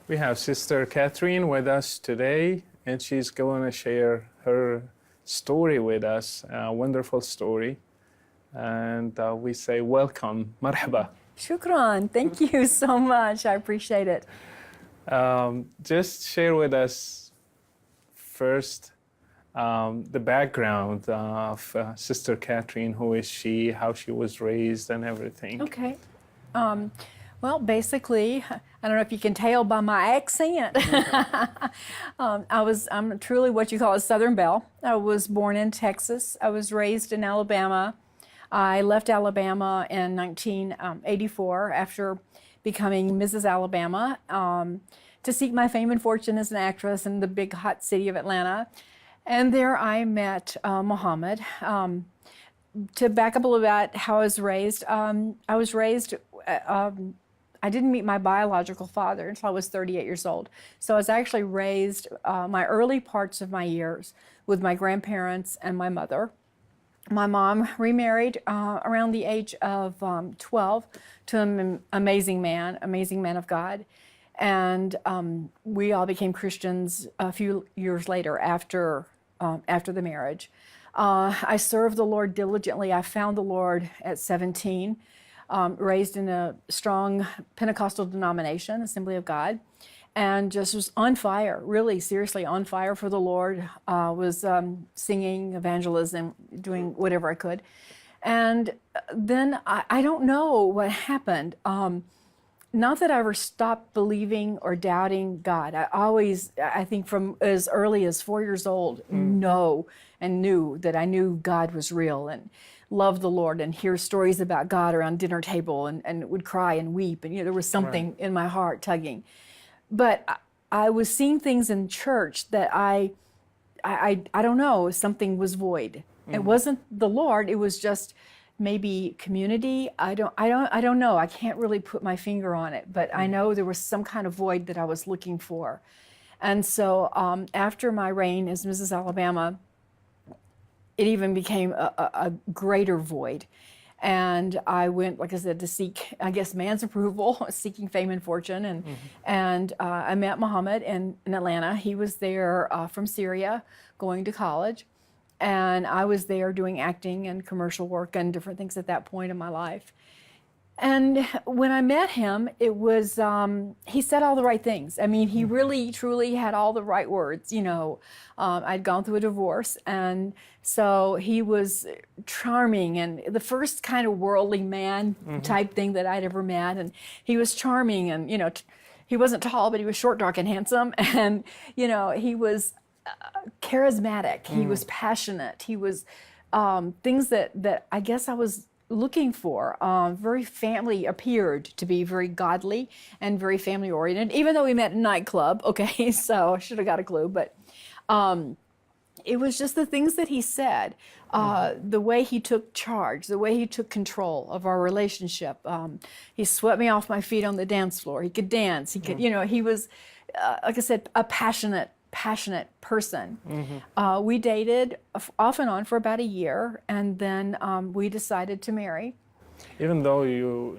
We have Sister Catherine with us today, and she's going to share her story with us, a wonderful story. And we say welcome, marhaba. Shukran. Thank you so much. I appreciate it. Just share with us first the background of Sister Catherine. Who is she, how she was raised, and everything. Okay. Well, basically, I don't know if you can tell by my accent. I'm truly what you call a Southern Belle. I was born in Texas. I was raised in Alabama. I left Alabama in 1984 after becoming Mrs. Alabama to seek my fame and fortune as an actress in the big hot city of Atlanta. And there I met Muhammad. To back up a little bit how I was raised, I didn't meet my biological father until I was 38 years old. So I was actually raised my early parts of my years with my grandparents and my mother. My mom remarried around the age of 12 to an amazing man of God. And we all became Christians a few years later after the marriage. I served the Lord diligently. I found the Lord at 17, raised in a strong Pentecostal denomination, Assembly of God, and just was on fire, really seriously on fire for the Lord, was singing, evangelism, doing whatever I could. And then I don't know what happened. Not that I ever stopped believing or doubting God. I think from as early as 4 years old, knew that I knew God was real and loved the Lord and hear stories about God around dinner table and would cry and weep. And there was something in my heart tugging. But I was seeing things in church that I don't know, something was void. It wasn't the Lord, it was just maybe community. I don't know. I can't really put my finger on it, but I know there was some kind of void that I was looking for. And so after my reign as Mrs. Alabama, it even became a greater void. And I went, like I said, to seek, I guess, man's approval, seeking fame and fortune. And I met Muhammad in Atlanta. He was there from Syria, going to college. And I was there doing acting and commercial work and different things at that point in my life. And when I met him, it was, he said all the right things. I mean, he really, truly had all the right words. I'd gone through a divorce, and so he was charming and the first kind of worldly man type thing that I'd ever met. And he was charming, and, he wasn't tall, but he was short, dark, and handsome. And, he was charismatic. He was passionate. He was things that I guess I was looking for. Appeared to be very godly and very family oriented, even though we met in a nightclub. Okay, so I should have got a clue, but it was just the things that he said, the way he took charge, the way he took control of our relationship. He swept me off my feet on the dance floor. He could dance. He could, he was, like I said, a passionate person. We dated off and on for about a year, and then we decided to marry. Even though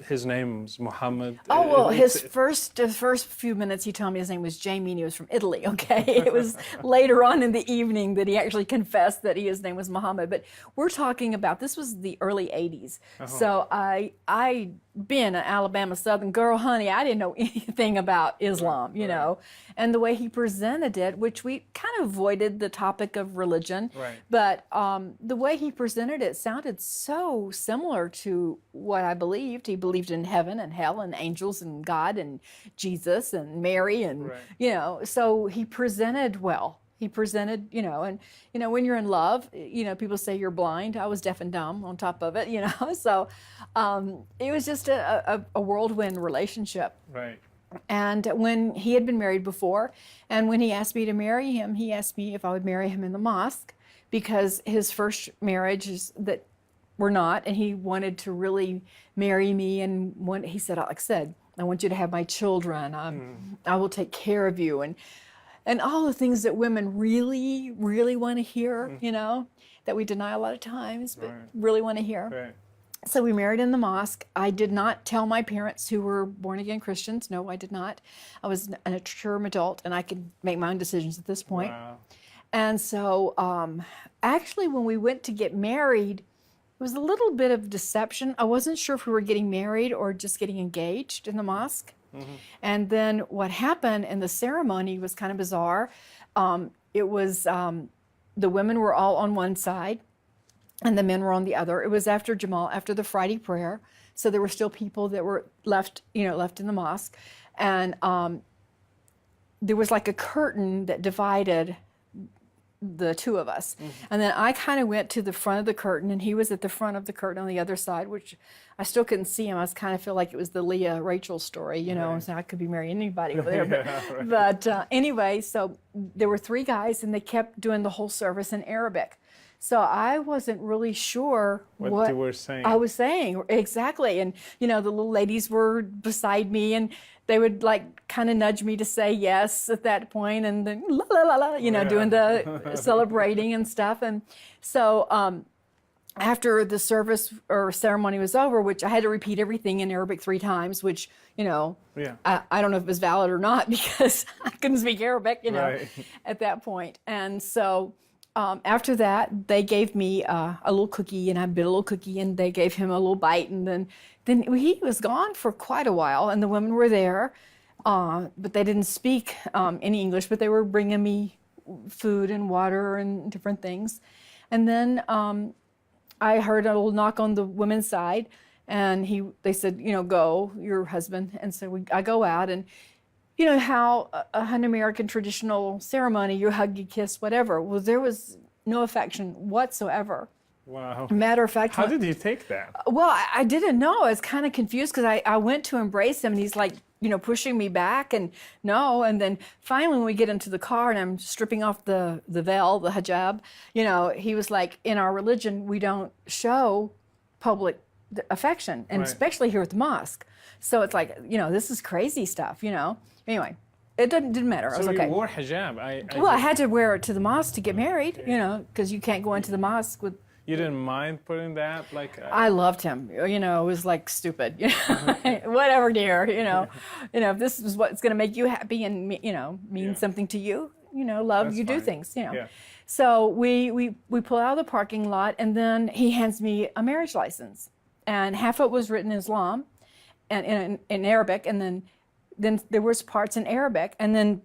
his name's Muhammad. Oh, well, his first few minutes, he told me his name was Jamie, and he was from Italy, okay? It was later on in the evening that he actually confessed that his name was Muhammad. But we're talking about, this was the early 80s. So I being an Alabama Southern girl, honey, I didn't know anything about Islam, you know. And the way he presented it, which we kind of avoided the topic of religion, but the way he presented it sounded so similar to what I believed. He believed in heaven and hell and angels and God and Jesus and Mary and, so he presented well. He presented, and, when you're in love, people say you're blind. I was deaf and dumb on top of it, So it was just a whirlwind relationship. Right. And when he had been married before, and when he asked me to marry him, he asked me if I would marry him in the mosque, because his first marriages that were not, and he wanted to really marry me. And he said, like I said, I want you to have my children. I will take care of you. And all the things that women really, really want to hear, that we deny a lot of times, but really want to hear. Right. So we married in the mosque. I did not tell my parents, who were born again Christians. No, I did not. I was an mature adult and I could make my own decisions at this point. Wow. And so actually, when we went to get married, it was a little bit of deception. I wasn't sure if we were getting married or just getting engaged in the mosque. And then what happened in the ceremony was kind of bizarre. It was the women were all on one side and the men were on the other. It was after Jamal, after the Friday prayer. So there were still people that were left in the mosque. And there was like a curtain that divided the two of us. And then I kind of went to the front of the curtain and he was at the front of the curtain on the other side, which I still couldn't see him. I was kind of feel like it was the Leah Rachel story, Right. so I could be marrying anybody over there. Right. But anyway, so there were three guys and they kept doing the whole service in Arabic. So I wasn't really sure What you were saying. I was saying. Exactly. And, the little ladies were beside me and they would like kind of nudge me to say yes at that point and then la la la la, doing the celebrating and stuff. And so after the service or ceremony was over, which I had to repeat everything in Arabic 3 times, which, Yeah. I don't know if it was valid or not because I couldn't speak Arabic, Right. at that point. And so after that, they gave me a little cookie, and I bit a little cookie, and they gave him a little bite, and then he was gone for quite a while, and the women were there, but they didn't speak any English, but they were bringing me food and water and different things. And then I heard a little knock on the women's side, and they said, go, your husband. And so I go out, and you know how an American traditional ceremony, you hug, you kiss, whatever. Well, there was no affection whatsoever. Wow. Matter of fact, How did you take that? well, I didn't know. I was kind of confused because I went to embrace him and he's like, pushing me back and no. And then finally when we get into the car and I'm stripping off the veil, the hijab, he was like, in our religion, we don't show public affection, and Right. especially here at the mosque. So it's like, this is crazy stuff, Anyway, it didn't matter. I was So okay. you wore hijab. Well, I had to wear it to the mosque to get married, because you can't go into the mosque with. You didn't mind putting that? I loved him. It was like stupid. Whatever, dear. If this is what's going to make you happy and mean Yeah. something to you, love, That's you do fine. things. Yeah. So we pull out of the parking lot, and then he hands me a marriage license, and half of it was written in Islam, and in Arabic, and then there was parts in Arabic,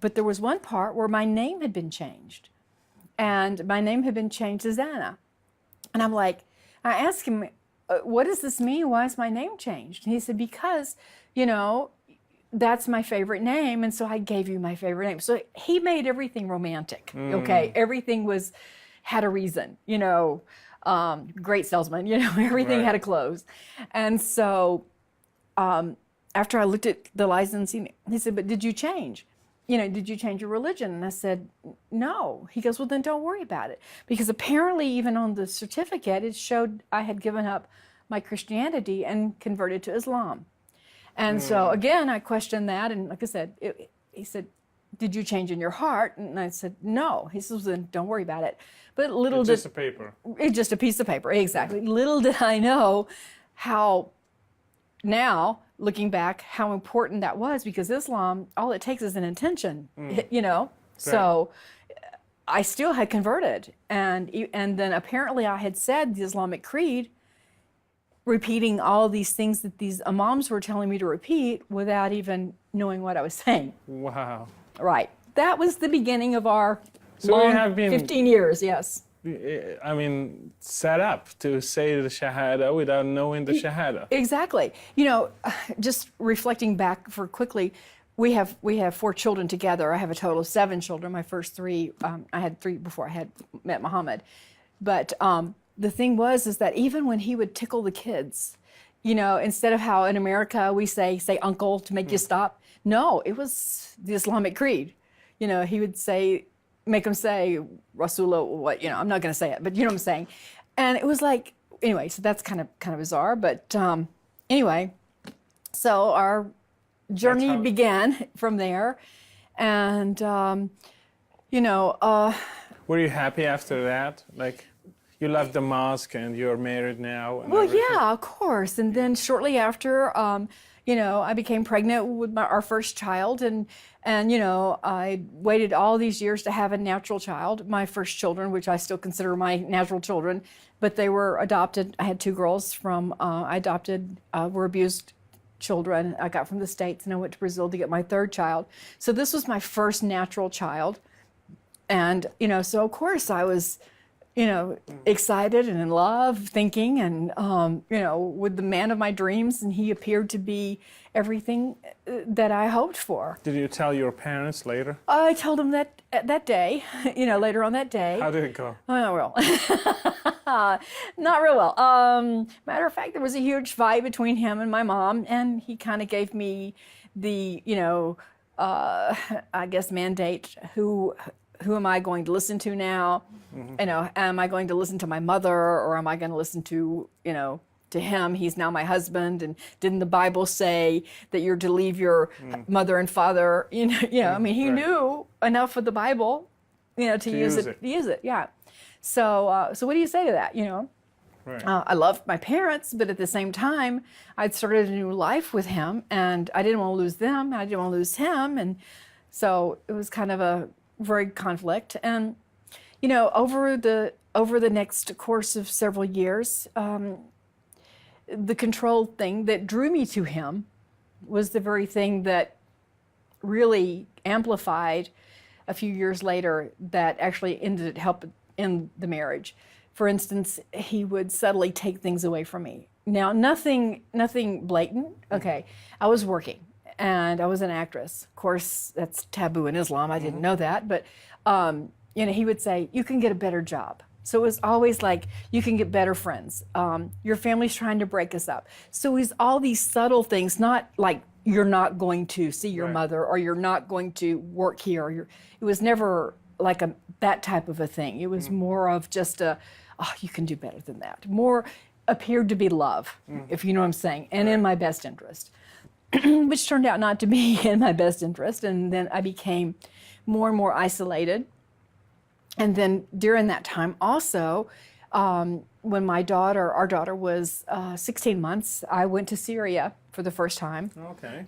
but there was one part where my name had been changed, and my name had been changed to Zana. And I'm like, I asked him, what does this mean? Why is my name changed? And he said, because, that's my favorite name. And so I gave you my favorite name. So he made everything romantic. Okay. Everything had a reason, great salesman, everything Right. had a close. And so after I looked at the license, he said, but did you change? Did you change your religion? And I said, no. He goes, well, then don't worry about it. Because apparently even on the certificate, it showed I had given up my Christianity and converted to Islam. And so again, I questioned that. And like I said, he said, did you change in your heart? And I said, no. He says, then don't worry about it. But little It's did, just a paper. it's just a piece of paper. Exactly. Little did I know how now, looking back, how important that was, because Islam, all it takes is an intention, So I still had converted, and then apparently I had said the Islamic creed, repeating all these things that these imams were telling me to repeat without even knowing what I was saying. Wow. Right. That was the beginning of our So you long have been- 15 years, yes. I mean, set up to say the Shahada without knowing the Shahada. Exactly. Just reflecting back for quickly, we have 4 children together. I have a total of 7 children. My first 3, I had 3 before I had met Muhammad. But the thing is that even when he would tickle the kids, instead of how in America we say uncle to make you stop, no, it was the Islamic creed. He would make them say Rasulullah, what, I'm not going to say it, but you know what I'm saying. And it was like, anyway, so that's kind of bizarre. But anyway, so our journey began from there. And, Were you happy after that? you left the mosque and you're married now. And Well, everything. yeah, of course. And then shortly after, you know, I became pregnant with our first child, and you know, I waited all these years to have a natural child, my first children, which I still consider my natural children, but they were adopted. I had two girls from I adopted, were abused children I got from the States, and I went to Brazil to get my third child. So this was my first natural child, and you know, so of course I was, you know, excited and in love, thinking, and you know, with the man of my dreams, and he appeared to be everything that I hoped for. Did you tell your parents later? I told him that day, you know, later on that day. How did it go? Oh, not real. Not real well. Matter of fact, there was a huge fight between him and my mom, and he kind of gave me the, you know, I guess mandate. Who am I going to listen to now? You know, am I going to listen to my mother, or am I going to listen to, you know, to him? He's now my husband, and didn't the Bible say that you're to leave your mother and father? You know, I mean, he knew enough of the Bible, you know, to use it. Use it, yeah. So, so what do you say to that? You know, Right. I loved my parents, but at the same time, I'd started a new life with him, and I didn't want to lose them. I didn't want to lose him, and so it was kind of a very conflict. And you know, over the next course of several years, the control thing that drew me to him was the very thing that really amplified a few years later, that actually helped end the marriage. For instance, he would subtly take things away from me. Now, nothing blatant. Okay, I was working and I was an actress. Of course, that's taboo in Islam. I didn't know that, but you know, he would say, "You can get a better job." So it was always like, "You can get better friends. Your family's trying to break us up." So it was all these subtle things, not like you're not going to see your mother, or you're not going to work here. Or it was never like that type of a thing. It was more of just oh, you can do better than that. More appeared to be love, if you know what I'm saying, and in my best interest, which turned out not to be in my best interest. And then I became more and more isolated. And then during that time also, when our daughter was 16 months, I went to Syria for the first time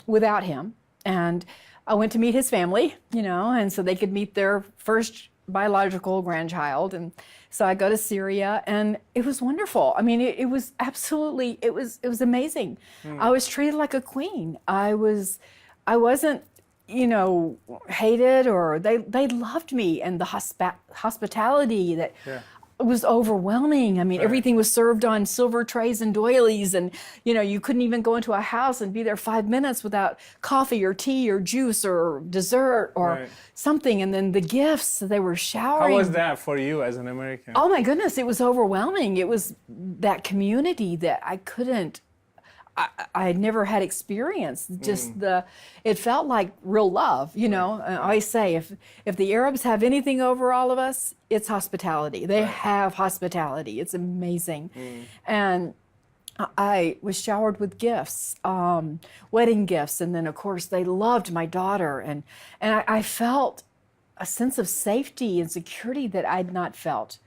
without him. And I went to meet his family, you know, and so they could meet their first biological grandchild. And so I go to Syria, and it was wonderful. I mean, it was absolutely, it was amazing. I was treated like a queen. I wasn't, you know, hated, or they loved me, and the hospitality that was overwhelming. I mean, everything was served on silver trays and doilies, and you know, you couldn't even go into a house and be there 5 minutes without coffee or tea or juice or dessert or something. And then the gifts they were showering. How was that for you as an American? Oh my goodness, it was overwhelming. It was that community that I had never had experienced. Just it felt like real love, you know. I always say, if the Arabs have anything over all of us, it's hospitality. They have hospitality. It's amazing. And I was showered with gifts, wedding gifts, and then of course they loved my daughter, and I felt a sense of safety and security that I'd not felt.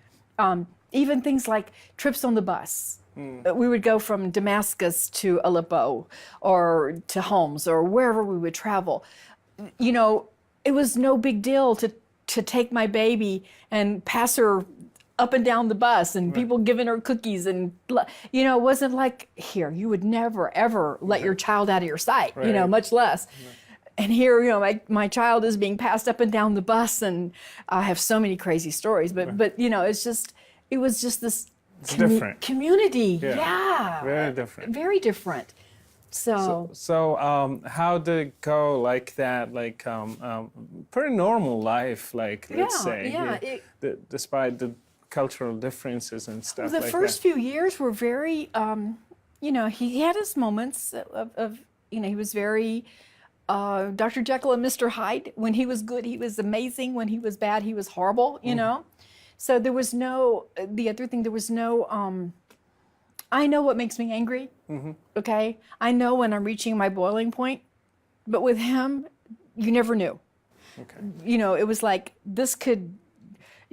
Even things like trips on the bus. We would go from Damascus to Aleppo, or to Homs, or wherever we would travel. You know, it was no big deal to take my baby and pass her up and down the bus, and people giving her cookies, and you know, it wasn't like here. You would never ever let your child out of your sight, you know, much less. And here, you know, my child is being passed up and down the bus, and I have so many crazy stories. But you know, it was just this. It's different. Community, yeah. Very different. Very different. So how did it go like that? Like pretty normal life, like let's say. Despite the cultural differences and stuff. The first few years were very, you know, he had his moments of you know, he was very Dr. Jekyll and Mr. Hyde. When he was good, he was amazing. When he was bad, he was horrible. You know. So there was no, the other thing, there was no, I know what makes me angry, okay? I know when I'm reaching my boiling point, but with him, you never knew. You know, it was like, this could,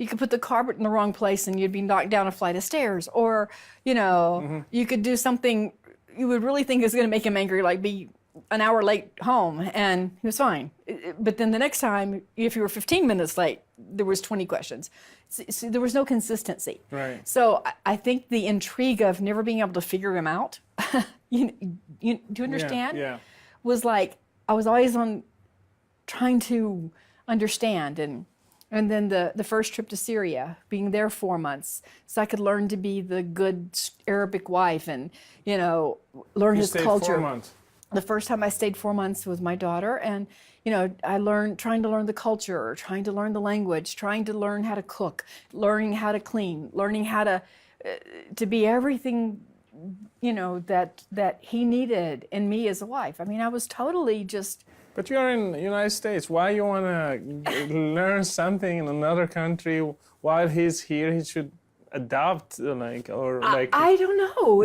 you could put the carpet in the wrong place and you'd be knocked down a flight of stairs. Or, you could do something you would really think is going to make him angry, like be an hour late home, and he was fine. But then the next time, if you were 15 minutes late, there was 20 questions. So there was no consistency. Right. So I think the intrigue of never being able to figure him out, do you understand? Yeah. Was like, I was always trying to understand. And then the first trip to Syria, being there 4 months, so I could learn to be the good Arabic wife and, learn his culture. 4 months. The first time I stayed 4 months with my daughter, and I trying to learn the culture, trying to learn the language, trying to learn how to cook, learning how to clean, learning how to be everything, that he needed in me as a wife. I mean, I was totally just. But you're in the United States. Why you want to learn something in another country while he's here? He should adopt, I don't know.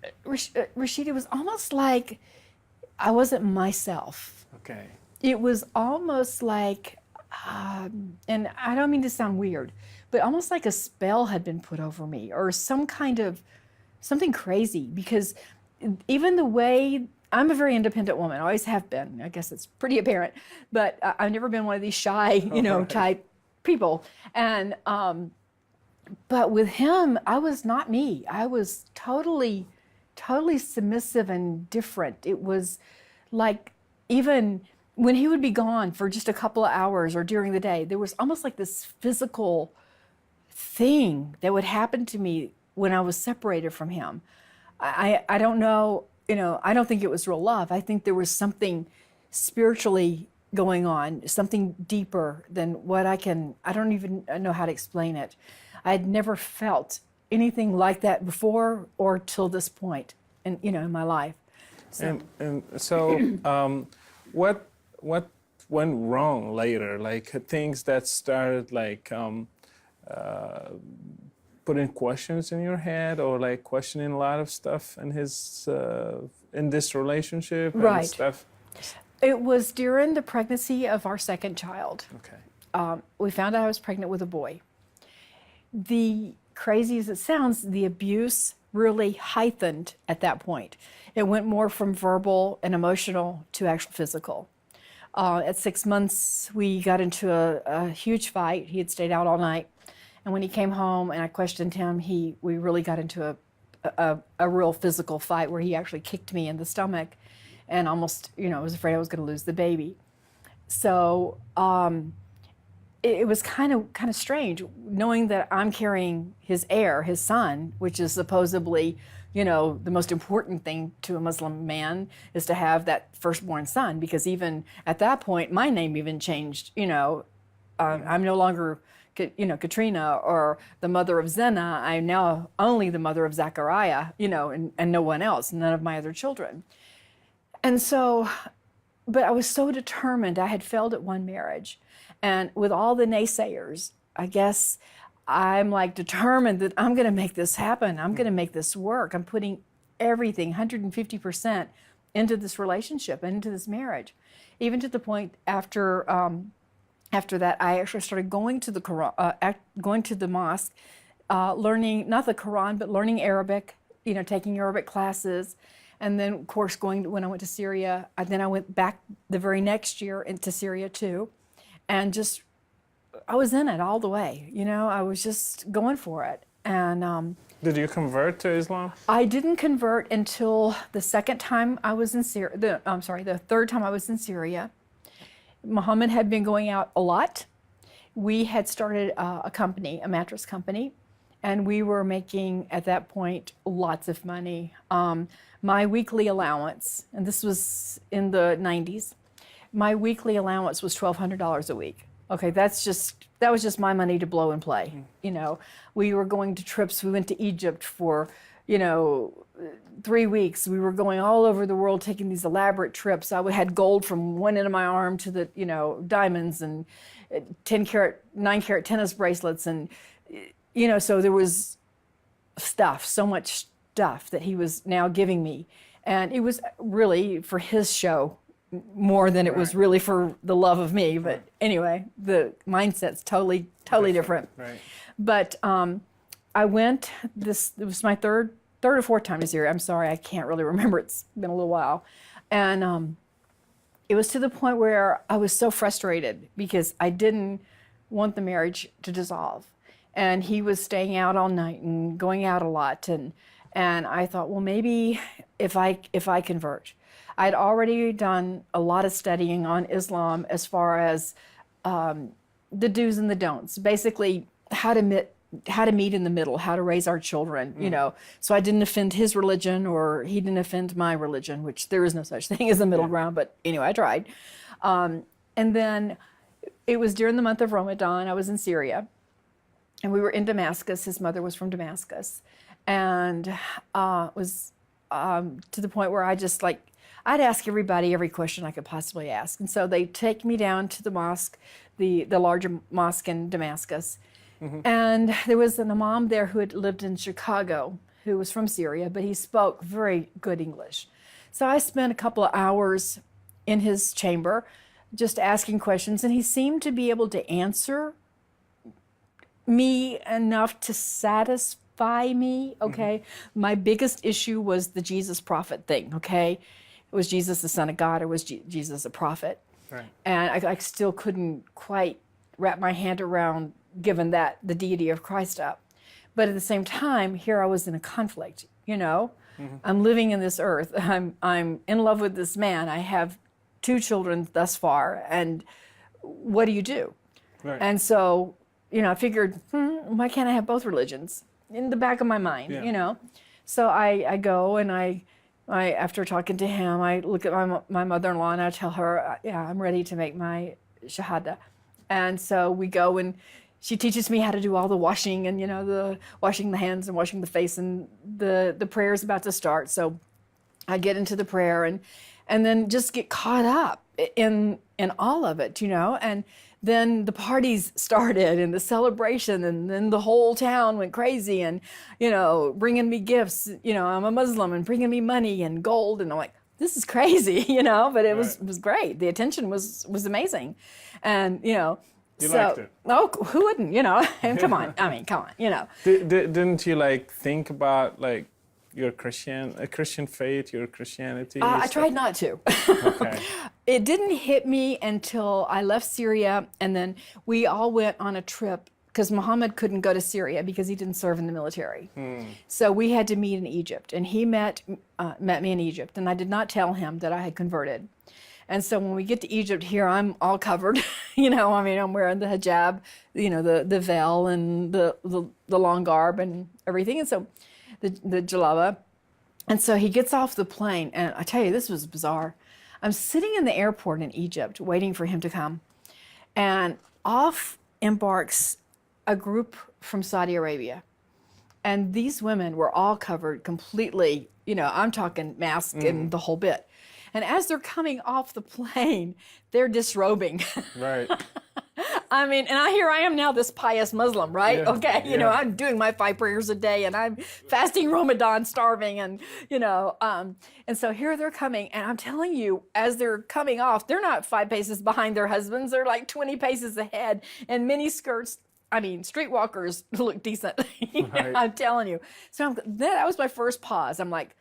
It was, Rashid, it was almost like I wasn't myself. Okay. It was almost like, and I don't mean to sound weird, but almost like a spell had been put over me, or something crazy, because even the way, I'm a very independent woman, I always have been. I guess it's pretty apparent, but I've never been one of these shy, type people. And, but with him, I was not me. I was totally submissive and different. It was like, even when he would be gone for just a couple of hours or during the day, there was almost like this physical thing that would happen to me when I was separated from him. I don't know, I don't think it was real love. I think there was something spiritually going on, something deeper than what I don't even know how to explain it. I had never felt anything like that before or till this point in my life. So. And so what went wrong later? Like things that started putting questions in your head, or like questioning a lot of stuff in his in this relationship and right. stuff? It was during the pregnancy of our second child. Okay. We found out I was pregnant with a boy. The crazy as it sounds, the abuse really heightened at that point. It went more from verbal and emotional to actual physical. At 6 months, we got into a huge fight. He had stayed out all night. And when he came home and I questioned him, we really got into a real physical fight where he actually kicked me in the stomach and almost, I was afraid I was going to lose the baby. So it was kind of strange knowing that I'm carrying his heir, his son, which is supposedly, the most important thing to a Muslim man is to have that firstborn son, because even at that point, my name even changed. I'm no longer, Katrina or the mother of Zena. I'm now only the mother of Zachariah, and no one else, none of my other children. And so, but I was so determined. I had failed at one marriage. And with all the naysayers, I guess I'm determined that I'm going to make this happen. I'm going to make this work. I'm putting everything, 150%, into this relationship and into this marriage. Even to the point after that, I actually started going to the Quran, going to the mosque, learning not the Quran, but learning Arabic. Taking Arabic classes, and then of course when I went to Syria. Then I went back the very next year into Syria too. And I was in it all the way, I was just going for it. And did you convert to Islam? I didn't convert until the second time I was in Syria. The third time I was in Syria. Muhammad had been going out a lot. We had started a company, a mattress company, and we were making at that point lots of money. My weekly allowance, and this was in the 90s. My weekly allowance was $1,200 a week. Okay, that was just my money to blow and play. We were going to trips. We went to Egypt for, 3 weeks. We were going all over the world, taking these elaborate trips. I had gold from one end of my arm to the, diamonds and 10-carat, 9-carat tennis bracelets, and so there was so much stuff that he was now giving me, and it was really for his show. more than it was really for the love of me. But anyway, the mindset's totally different. Right. But I went, it was my third or fourth time to Syria. I'm sorry, I can't really remember. It's been a little while. And it was to the point where I was so frustrated because I didn't want the marriage to dissolve. And he was staying out all night and going out a lot. And I thought, well, maybe if I convert. I'd already done a lot of studying on Islam as far as the do's and the don'ts. Basically, how to meet in the middle, how to raise our children, you know. So I didn't offend his religion or he didn't offend my religion, which there is no such thing as a middle ground. But anyway, I tried. And then it was during the month of Ramadan. I was in Syria. And we were in Damascus. His mother was from Damascus. And was to the point where I just I'd ask everybody every question I could possibly ask. And so they take me down to the mosque, the larger mosque in Damascus. And there was an imam there who had lived in Chicago, who was from Syria, but he spoke very good English. So I spent a couple of hours in his chamber just asking questions, and he seemed to be able to answer me enough to satisfy me, okay? My biggest issue was the Jesus prophet thing, okay? Was Jesus the Son of God or was Jesus a prophet? Right. And I still couldn't quite wrap my hand around giving that the deity of Christ up. But at the same time, here I was in a conflict, you know? I'm living in this earth. I'm in love with this man. I have 2 children thus far. And what do you do? Right. And so, you know, I figured, why can't I have both religions? In the back of my mind, you know? So I go and I after talking to him, I look at my mother-in-law and I tell her, yeah, I'm ready to make my shahada. And so we go and she teaches me how to do all the washing and, you know, the washing the hands and washing the face, and the prayer is about to start. So I get into the prayer and then just get caught up in all of it, you know, and then the parties started and the celebration, and then the whole town went crazy and, you know, bringing me gifts. You know, I'm a Muslim, and bringing me money and gold. And I'm like, this is crazy, you know, but it was great. The attention was amazing. And, you know, you liked it. Oh, who wouldn't, you know? And come on, you know. Didn't you think about your Christian faith, your Christianity? I tried not to. Okay. It didn't hit me until I left Syria, and then we all went on a trip because Muhammad couldn't go to Syria because he didn't serve in the military. So we had to meet in Egypt, and he met me in Egypt, and I did not tell him that I had converted. And so when we get to Egypt here, I'm all covered, you know, I'm wearing the hijab, you know, the veil and the long garb and everything. And so the jalaba. And so he gets off the plane, and I tell you, this was bizarre. I'm sitting in the airport in Egypt waiting for him to come, and off embarks a group from Saudi Arabia. And these women were all covered completely, you know, I'm talking mask and the whole bit. And as they're coming off the plane, they're disrobing. Right. And here I am now, this pious Muslim, right? Yeah. Okay, you know, I'm doing my 5 prayers a day, and I'm fasting Ramadan, starving, and, you know, and so here they're coming, and I'm telling you, as they're coming off, they're not 5 paces behind their husbands, they're like 20 paces ahead, and mini skirts. Streetwalkers look decent. Right. I'm telling you. So that was my first pause. I'm like,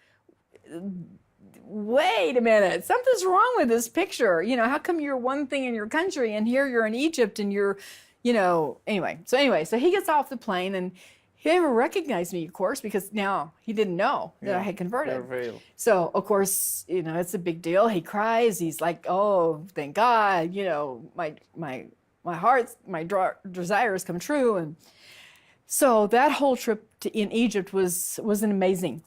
wait a minute, something's wrong with this picture. You know, how come you're one thing in your country and here you're in Egypt and you're, you know, anyway. So he gets off the plane, and he didn't recognize me, of course, because now he didn't know that I had converted. So, of course, you know, it's a big deal. He cries. He's like, oh, thank God, you know, my heart's, my desires come true. And so that whole trip in Egypt was an amazing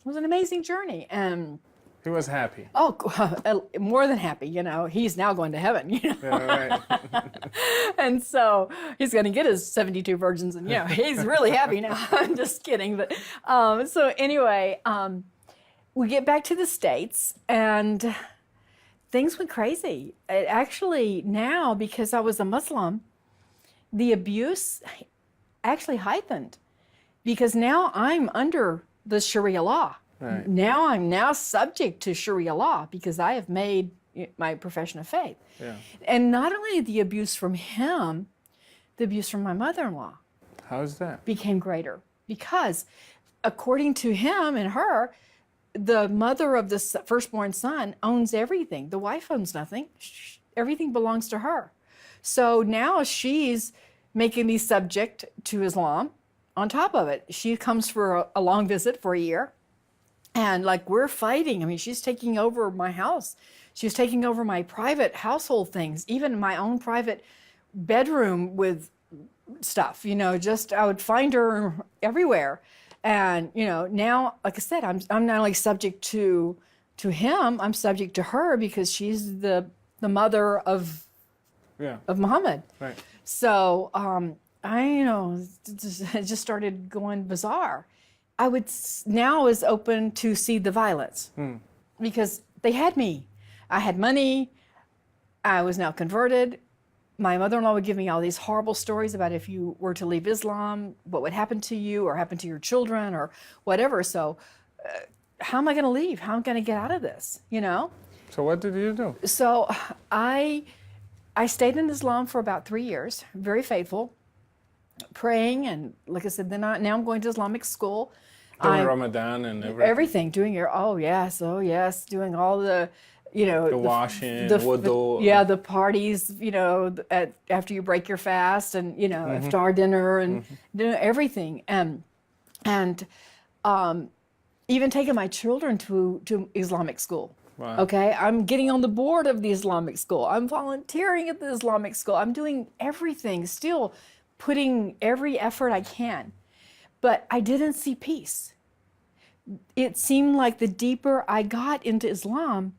journey. And he was happy. Oh, more than happy, you know. He's now going to heaven, you know. Yeah, right. And so he's going to get his 72 virgins, and, you know, he's really happy now. I'm just kidding. But so anyway, we get back to the States, and things went crazy. It actually, now, because I was a Muslim, the abuse actually heightened, because now I'm under the Sharia law. Right. Now I'm subject to Sharia law because I have made my profession of faith. Yeah. And not only the abuse from him, the abuse from my mother-in-law How's that? became greater, because according to him and her, the mother of the firstborn son owns everything. The wife owns nothing. Everything belongs to her. So now she's making me subject to Islam. On top of it, she comes for a long visit for a year. And like, we're fighting. I mean, she's taking over my house. She's taking over my private household things, even my own private bedroom with stuff, just I would find her everywhere. And, now, like I said, I'm not only subject to him, I'm subject to her, because she's the mother of Muhammad. Right. So it just started going bizarre. I was open to see the violence because they had me. I had money. I was now converted. My mother-in-law would give me all these horrible stories about if you were to leave Islam, what would happen to you or happen to your children or whatever. So how am I going to leave? How am I going to get out of this, So what did you do? So I stayed in Islam for about 3 years, very faithful, praying. And like I said, now I'm going to Islamic school. Doing Ramadan and everything. Everything, doing oh yes, doing all the, the washing, wudu. The parties, after you break your fast, and iftar dinner, and everything, and even taking my children to Islamic school. Wow. Okay, I'm getting on the board of the Islamic school. I'm volunteering at the Islamic school. I'm doing everything, still putting every effort I can, but I didn't see peace. It seemed like the deeper I got into Islam,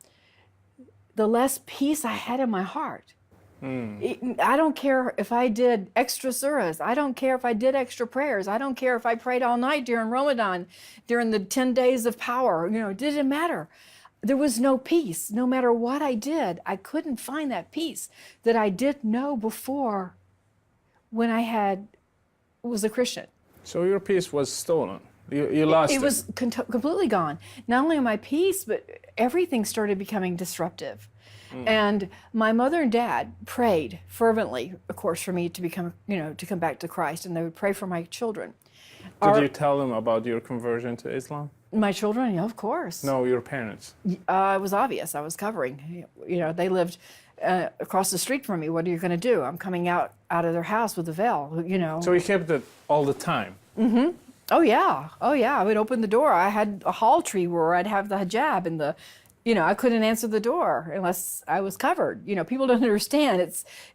the less peace I had in my heart. I don't care if I did extra surahs. I don't care if I did extra prayers. I don't care if I prayed all night during Ramadan, during the 10 days of power. It didn't matter. There was no peace. No matter what I did, I couldn't find that peace that I did know before when I was a Christian. So your peace was stolen. You lost it. It was completely gone. Not only my peace, but everything started becoming disruptive. And my mother and dad prayed fervently, of course, for me to become, to come back to Christ, and they would pray for my children. Did you tell them about your conversion to Islam? My children, yeah, of course. No, your parents. It was obvious. I was covering. They lived across the street from me. What are you going to do? I'm coming out of their house with a veil. So you kept it all the time. Mm-hmm. Oh yeah. I would open the door. I had a hall tree where I'd have the hijab and I couldn't answer the door unless I was covered. People don't understand.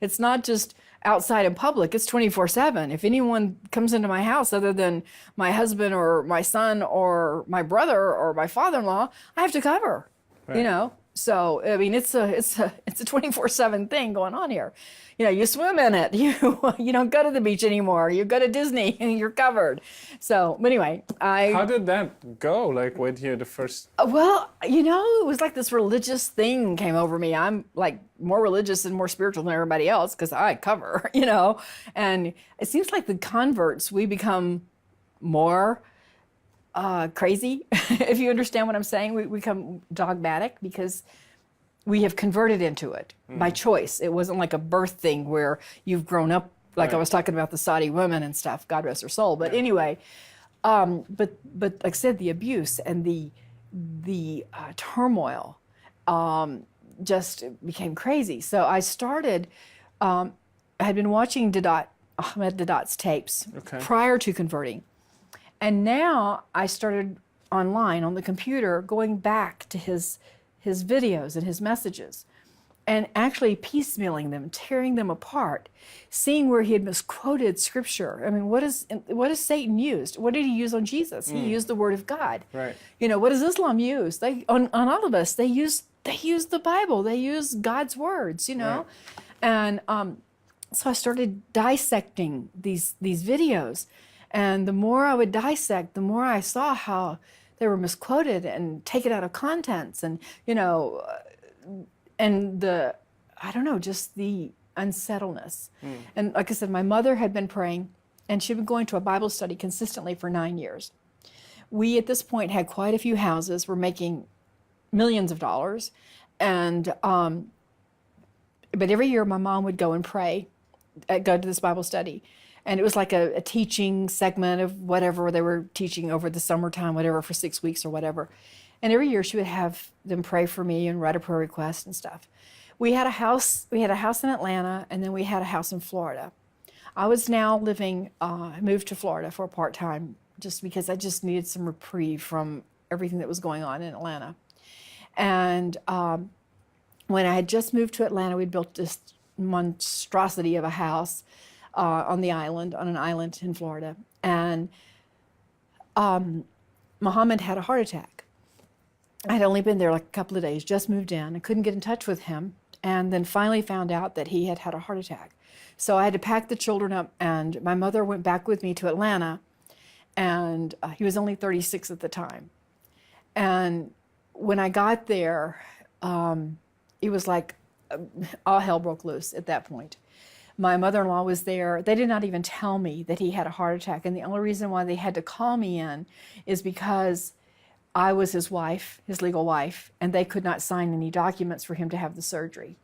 It's not just outside in public. It's 24/7. If anyone comes into my house other than my husband or my son or my brother or my father-in-law, I have to cover. Right. So I mean, it's a 24/7 thing going on here. You swim in it. You don't go to the beach anymore. You go to Disney and you're covered. So anyway, How did that go? Like with you the first? Well, it was like this religious thing came over me. I'm like more religious and more spiritual than everybody else because I cover. And it seems like the converts, we become more crazy, if you understand what I'm saying. We become dogmatic because we have converted into it by choice. It wasn't like a birth thing where you've grown up, like I was talking about the Saudi women and stuff, God rest her soul. But anyway, but like I said, the abuse and the turmoil just became crazy. So I started, I had been watching Ahmed Dedat's tapes prior to converting. And now I started online on the computer going back to his videos and his messages and actually piecemealing them, tearing them apart, seeing where he had misquoted scripture. I mean, what has Satan used? What did he use on Jesus? He used the word of God. Right. What does Islam use? On all of us, they use the Bible. They use God's words, Right. And so I started dissecting these videos. And the more I would dissect, the more I saw how they were misquoted and taken out of contents, and just the unsettledness. And like I said, my mother had been praying, and she'd been going to a Bible study consistently for 9 years. We at this point had quite a few houses. We're making millions of dollars, And but every year my mom would go and pray, go to this Bible study. And it was like a teaching segment of whatever they were teaching over the summertime, whatever, for 6 weeks or whatever. And every year she would have them pray for me and write a prayer request and stuff. We had a house in Atlanta, and then we had a house in Florida. I was now moved to Florida for a part-time, just because I just needed some reprieve from everything that was going on in Atlanta. And when I had just moved to Atlanta, we'd built this monstrosity of a house on an island in Florida. And Muhammad had a heart attack. I had only been there like a couple of days, just moved in. I couldn't get in touch with him, and then finally found out that he had a heart attack. So I had to pack the children up, and my mother went back with me to Atlanta, and he was only 36 at the time. And when I got there, it was like all hell broke loose at that point. My mother-in-law was there. They did not even tell me that he had a heart attack, and the only reason why they had to call me in is because I was his wife, his legal wife, and they could not sign any documents for him to have the surgery.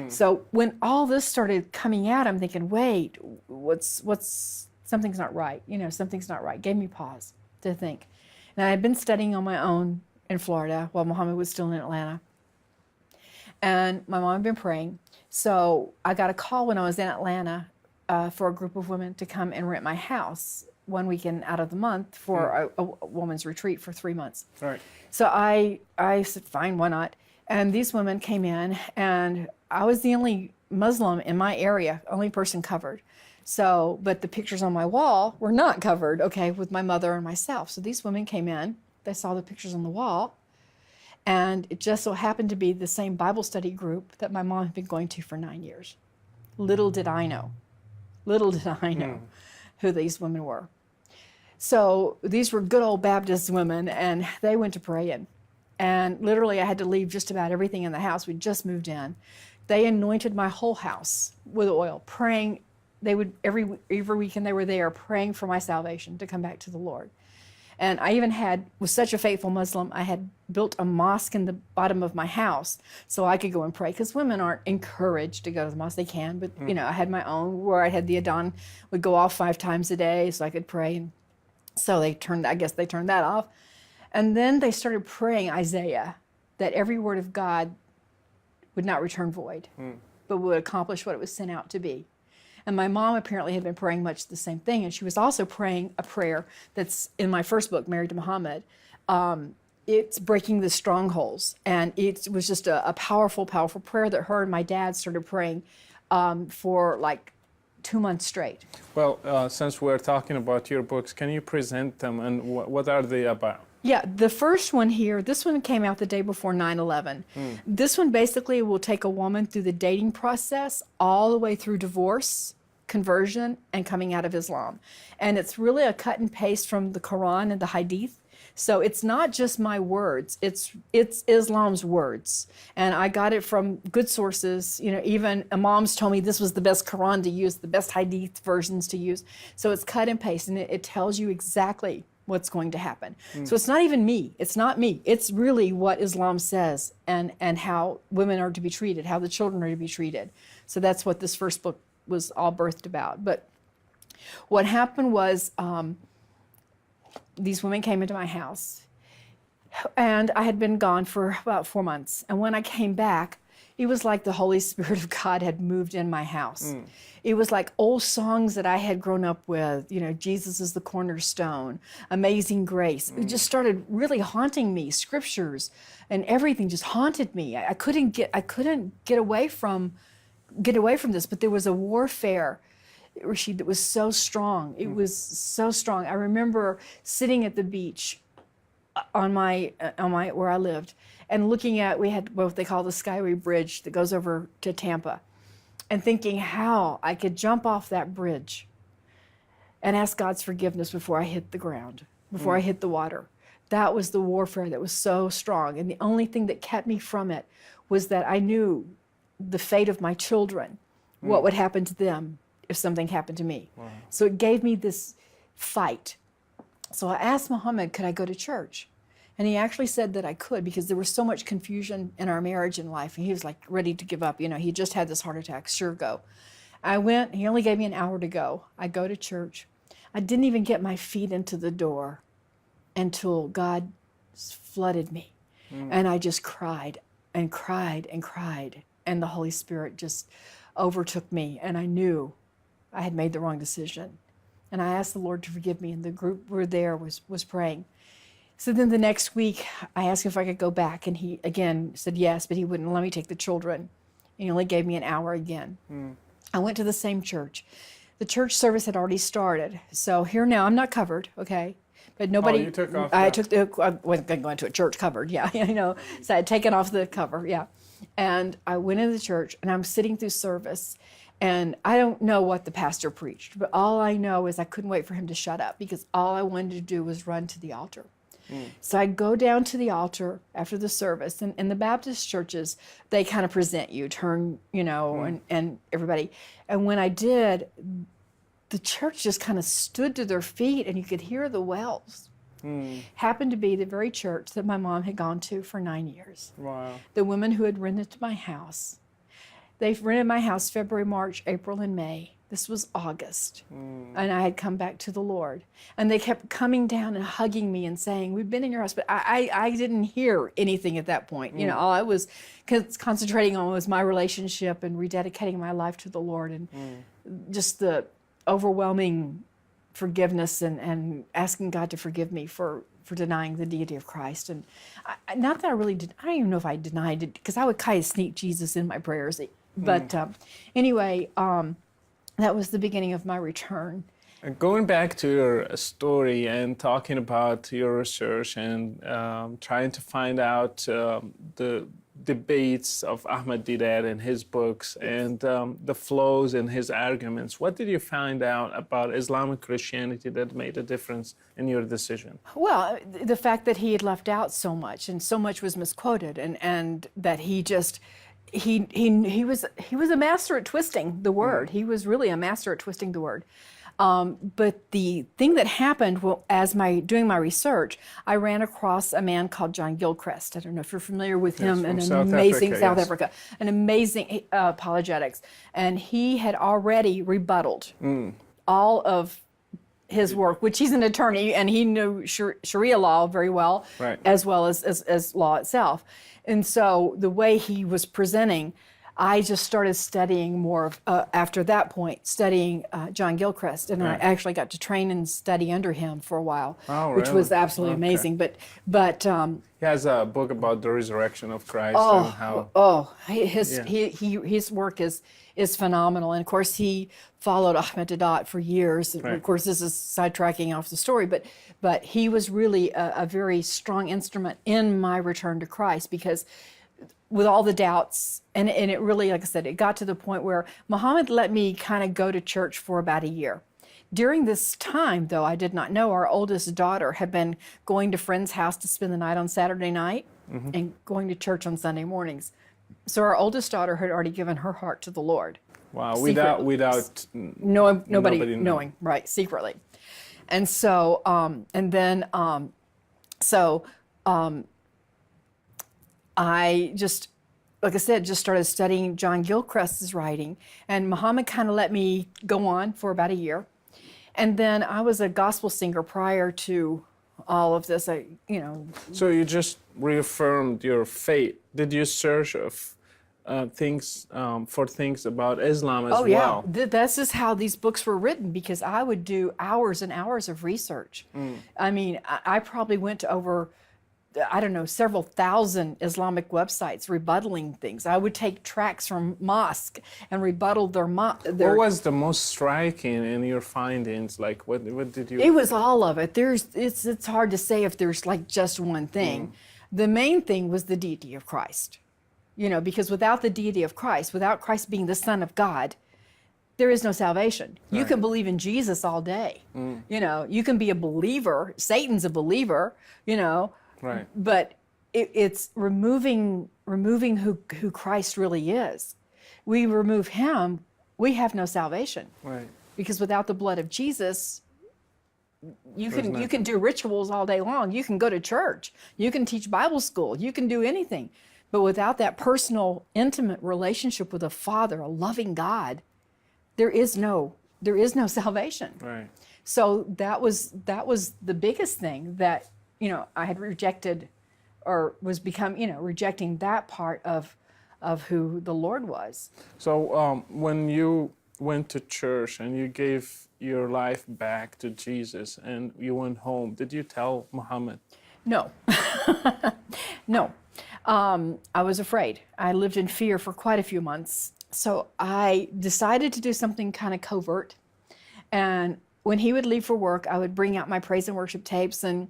So when all this started coming out, I'm thinking, wait, something's not right. Something's not right. Gave me pause to think. And I had been studying on my own in Florida while Muhammad was still in Atlanta. And my mom had been praying. So I got a call when I was in Atlanta for a group of women to come and rent my house one weekend out of the month for a woman's retreat for 3 months. Right. So I said, fine, why not? And these women came in, and I was the only Muslim in my area, only person covered. So, but the pictures on my wall were not covered, okay, with my mother and myself. So these women came in, they saw the pictures on the wall, and it just so happened to be the same Bible study group that my mom had been going to for 9 years. Little did I know who these women were. So these were good old Baptist women, and they went to praying. And literally I had to leave just about everything in the house. We just moved in. They anointed my whole house with oil, praying. They would, every weekend they were there praying for my salvation to come back to the Lord. And I even was such a faithful Muslim, I had built a mosque in the bottom of my house so I could go and pray, because women aren't encouraged to go to the mosque. They can, but I had my own where I had the Adhan would go off 5 times a day so I could pray. And so they turned that off. And then they started praying Isaiah, that every word of God would not return void, but would accomplish what it was sent out to be. And my mom apparently had been praying much the same thing. And she was also praying a prayer that's in my first book, Married to Muhammad. It's breaking the strongholds. And it was just a powerful, powerful prayer that her and my dad started praying for like 2 months straight. Well, since we're talking about your books, can you present them, and what are they about? Yeah, the first one here, this one came out the day before 9/11. This one basically will take a woman through the dating process all the way through divorce, conversion, and coming out of Islam. And it's really a cut and paste from the Quran and the Hadith. So it's not just my words, it's Islam's words. And I got it from good sources. Even imams told me this was the best Quran to use, the best Hadith versions to use. So it's cut and paste, and it tells you exactly what's going to happen. So it's not even me. It's not me. It's really what Islam says, and how women are to be treated, how the children are to be treated. So that's what this first book was all birthed about. But what happened was these women came into my house, and I had been gone for about 4 months. And when I came back, it was like the Holy Spirit of God had moved in my house. It was like old songs that I had grown up with, Jesus is the cornerstone, Amazing Grace. It just started really haunting me. Scriptures and everything just haunted me. I couldn't get away from this, but there was a warfare, Rashid, that was so strong. It was so strong. I remember sitting at the beach on my where I lived, and looking at, we had what they call the Skyway Bridge that goes over to Tampa, and thinking how I could jump off that bridge and ask God's forgiveness before I hit the ground, before I hit the water. That was the warfare that was so strong. And the only thing that kept me from it was that I knew the fate of my children, what would happen to them if something happened to me. Wow. So it gave me this fight. So I asked Muhammad, could I go to church? And he actually said that I could, because there was so much confusion in our marriage and life. And he was like ready to give up. You know, he just had this heart attack. Sure, go. I went. He only gave me an hour to go. I go to church. I didn't even get my feet into the door until God flooded me. And I just cried and cried and cried. And the Holy Spirit just overtook me. And I knew I had made the wrong decision. And I asked the Lord to forgive me. And the group were there was praying. So then the next week, I asked him if I could go back. And he, again, said yes, but he wouldn't let me take the children. He only gave me an hour again. I went to the same church. The church service had already started. So here now, I'm not covered, okay? But nobody. Oh, you took off. I took the. I wasn't going to a church covered. Yeah, you know. So I had taken off the cover. Yeah, and I went into the church, and I'm sitting through service, and I don't know what the pastor preached, but all I know is I couldn't wait for him to shut up, because all I wanted to do was run to the altar. So I go down to the altar after the service, and in the Baptist churches, they kind of present you, turn, you know, and everybody. And when I did, the church just kind of stood to their feet, and you could hear the wells. Happened to be the very church that my mom had gone to for 9 years. Wow. The women who had rented my house. They rented my house February, March, April, and May. This was August. And I had come back to the Lord. And they kept coming down and hugging me and saying, we've been in your house. But I didn't hear anything at that point. You know, all I was concentrating on was my relationship and rededicating my life to the Lord, and just the overwhelming forgiveness and asking God to forgive me for denying the deity of Christ. And not that I really did, I don't even know if I denied it, because I would kind of sneak Jesus in my prayers. But anyway, that was the beginning of my return. Going back to your story and talking about your research and trying to find out the debates of Ahmed Deedat and his books and the flaws in his arguments, what did you find out about Islamic Christianity that made a difference in your decision? Well, the fact that he had left out so much, and so much was misquoted, and that he just he was a master at twisting the word. He was really a master at twisting the word. But the thing that happened, well, as doing my research, I ran across a man called John Gilchrist. I don't know if you're familiar with him. Yes, South Africa, an amazing apologetics, and he had already rebutted all of his work, which he's an attorney and he knew Sharia law very well, as well as law itself. And so the way he was presenting, I just started studying more after that point, studying John Gilchrist, and I actually got to train and study under him for a while, which was absolutely amazing. But he has a book about the resurrection of Christ and how. His work is phenomenal, and of course he followed Ahmed Deedat for years. Of course, this is sidetracking off the story, but he was really a very strong instrument in my return to Christ, because with all the doubts, and it really, like I said, it got to the point where Muhammad let me kind of go to church for about a year. During this time, though, I did not know, our oldest daughter had been going to friends' house to spend the night on Saturday night and going to church on Sunday mornings. So our oldest daughter had already given her heart to the Lord. Wow, without nobody knowing, right, secretly. And so, I just, like I said, just started studying John Gilchrist's writing, and Muhammad kind of let me go on for about a year. And then I was a gospel singer prior to all of this, So you just reaffirmed your faith. Did you search for things about Islam as well? Oh yeah, this is how these books were written, because I would do hours and hours of research. I mean, I probably went to over, I don't know, several thousand Islamic websites rebuttaling things. I would take tracts from mosque and rebuttal their. What was the most striking in your findings? Like, what did you? It was all of it. It's hard to say if there's like just one thing. The main thing was the deity of Christ. You know, because without the deity of Christ, without Christ being the Son of God, there is no salvation. You can believe in Jesus all day. You know, you can be a believer. Satan's a believer. You know. Right. But it's removing who Christ really is. We remove him, we have no salvation. Right. Because without the blood of Jesus, you can do rituals all day long. You can go to church. You can teach Bible school. You can do anything. But without that personal, intimate relationship with a Father, a loving God, there is no salvation. Right. So that was the biggest thing that, I had rejected, or was rejecting that part of who the Lord was. So when you went to church and you gave your life back to Jesus and you went home, did you tell Muhammad? No. No. I was afraid. I lived in fear for quite a few months. So I decided to do something kind of covert. And when he would leave for work, I would bring out my praise and worship tapes and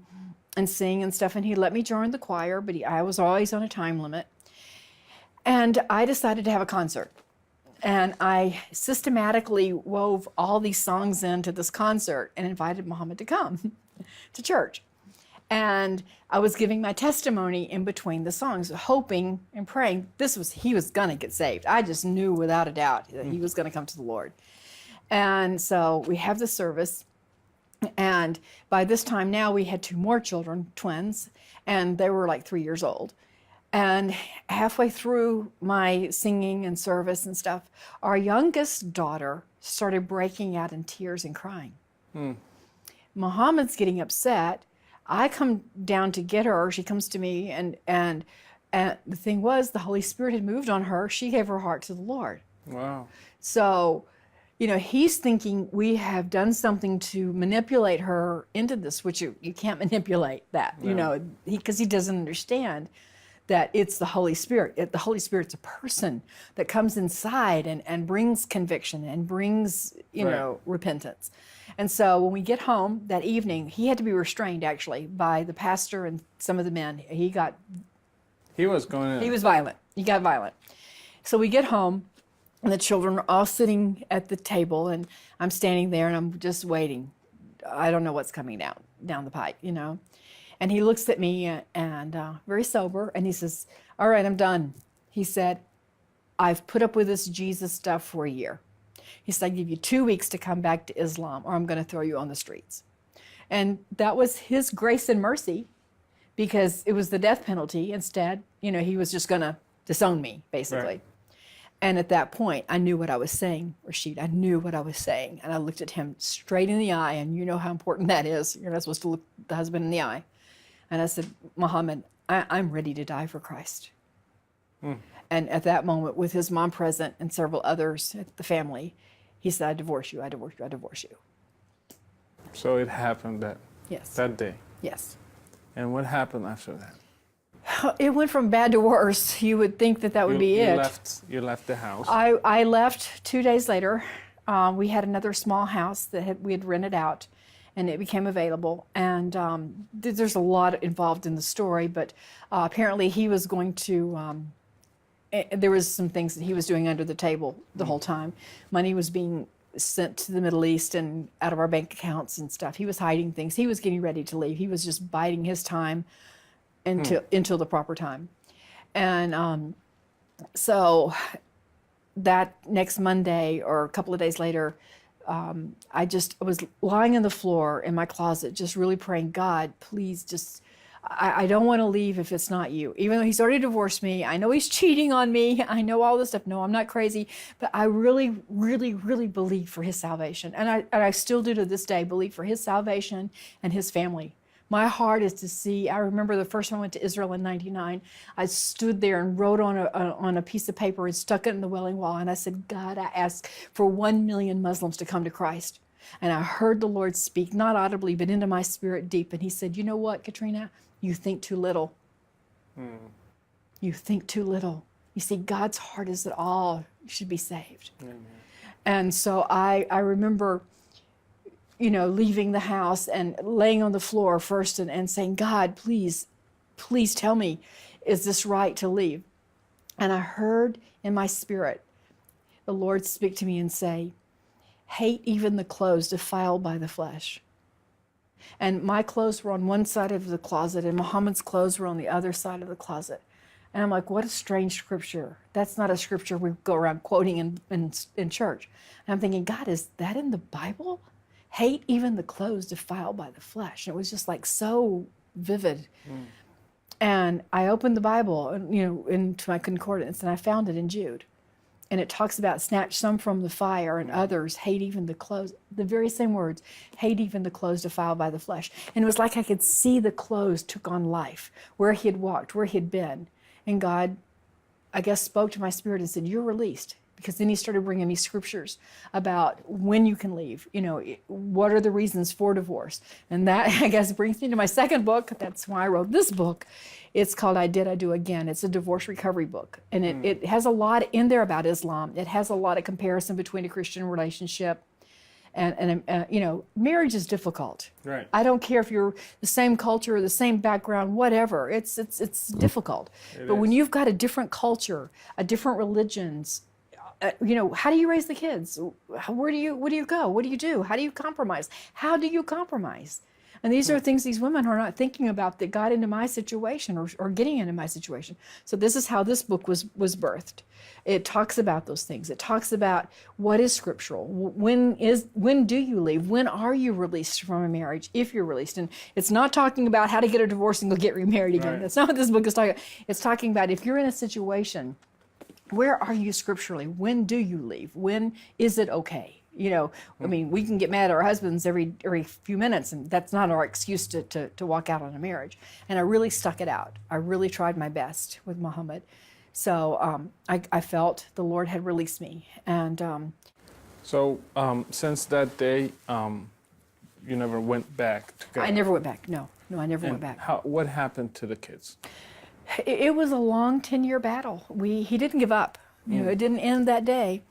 sing and stuff. And he let me join the choir, but I was always on a time limit. And I decided to have a concert. And I systematically wove all these songs into this concert and invited Muhammad to come to church. And I was giving my testimony in between the songs, hoping and praying he was going to get saved. I just knew without a doubt that he was going to come to the Lord. And so we have the service. And by this time now, we had 2 more children, twins, and they were like 3 years old. And halfway through my singing and service and stuff, our youngest daughter started breaking out in tears and crying. Muhammad's getting upset. I come down to get her. She comes to me, and the thing was, the Holy Spirit had moved on her. She gave her heart to the Lord. Wow. So, he's thinking we have done something to manipulate her into this, which you can't manipulate that, because he doesn't understand that it's the Holy Spirit. The Holy Spirit's a person that comes inside and brings conviction and brings, repentance. And so when we get home that evening, he had to be restrained actually by the pastor and some of the men. He was violent. He got violent. So we get home and the children are all sitting at the table and I'm standing there and I'm just waiting. I don't know what's coming down the pipe, And he looks at me and very sober, and he says, "All right, I'm done." He said, "I've put up with this Jesus stuff for a year." He said, "I give you 2 weeks to come back to Islam, or I'm going to throw you on the streets." And that was his grace and mercy, because it was the death penalty. Instead, he was just going to disown me, basically. Right. And at that point, I knew what I was saying, Rashid. I knew what I was saying. And I looked at him straight in the eye, and you know how important that is. You're not supposed to look the husband in the eye. And I said, "Muhammad, I'm ready to die for Christ." And at that moment, with his mom present and several others at the family, he said, "I divorce you, I divorce you, I divorce you." So it happened that day? Yes. And what happened after that? It went from bad to worse. You would think that would be it. You left the house? I left 2 days later. We had another small house that we had rented out, and it became available. And there's a lot involved in the story, but apparently he was going to, there was some things that he was doing under the table the whole time. Money was being sent to the Middle East and out of our bank accounts and stuff. He was hiding things. He was getting ready to leave. He was just biding his time until the proper time. And so that next Monday or a couple of days later, I was lying on the floor in my closet, just really praying, "God, please I don't want to leave if it's not you. Even though he's already divorced me, I know he's cheating on me, I know all this stuff. No, I'm not crazy, but I really, really, really believe for his salvation. And I still do to this day, believe for his salvation and his family. My heart is to see. I remember the first time I went to Israel in '99, I stood there and wrote on a piece of paper and stuck it in the Wailing Wall. And I said, "God, I ask for 1 million Muslims to come to Christ." And I heard the Lord speak, not audibly, but into my spirit deep. And he said, "You know what, Katrina? You think too little. You think too little. You see, God's heart is that all should be saved." Amen. And so I remember, leaving the house and laying on the floor first and saying, "God, please tell me, is this right to leave?" And I heard in my spirit the Lord speak to me and say, "Hate even the clothes defiled by the flesh." And my clothes were on one side of the closet and Muhammad's clothes were on the other side of the closet. And I'm like, what a strange scripture. That's not a scripture we go around quoting in church. And I'm thinking, God, is that in the Bible? hate even the clothes defiled by the flesh. And it was just like so vivid. And I opened the Bible, into my concordance, and I found it in Jude. And it talks about snatch some from the fire, and others hate even the clothes. The very same words, hate even the clothes defiled by the flesh. And it was like I could see the clothes took on life, where he had walked, where he had been. And God, I guess, spoke to my spirit and said, you're released. Because then he started bringing me scriptures about when you can leave, what are the reasons for divorce. And that, I guess, brings me to my second book. That's why I wrote this book. It's called I Did, I Do Again. It's a divorce recovery book. And it has a lot in there about Islam. It has a lot of comparison between a Christian relationship and marriage is difficult. Right. I don't care if you're the same culture or the same background, whatever. It's difficult. But when you've got a different culture, a different religions, how do you raise the kids? Where do you go? What do you do? How do you compromise? How do you compromise? And these are things these women are not thinking about that got into my situation or getting into my situation. So this is how this book was birthed. It talks about those things. It talks about what is scriptural. When do you leave? When are you released from a marriage, if you're released? And it's not talking about how to get a divorce and go get remarried again. Right. That's not what this book is talking about. It's talking about if you're in a situation, where are you scripturally? When do you leave? When is it okay? We can get mad at our husbands every few minutes, and that's not our excuse to walk out on a marriage. And I really stuck it out. I really tried my best with Muhammad. So I felt the Lord had released me. And so since that day, you never went back to God? I never went back. No, I never went back. What happened to the kids? It was a long 10-year battle. He didn't give up. It didn't end that day.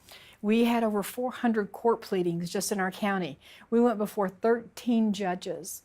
We had over 400 court pleadings just in our county. We went before 13 judges.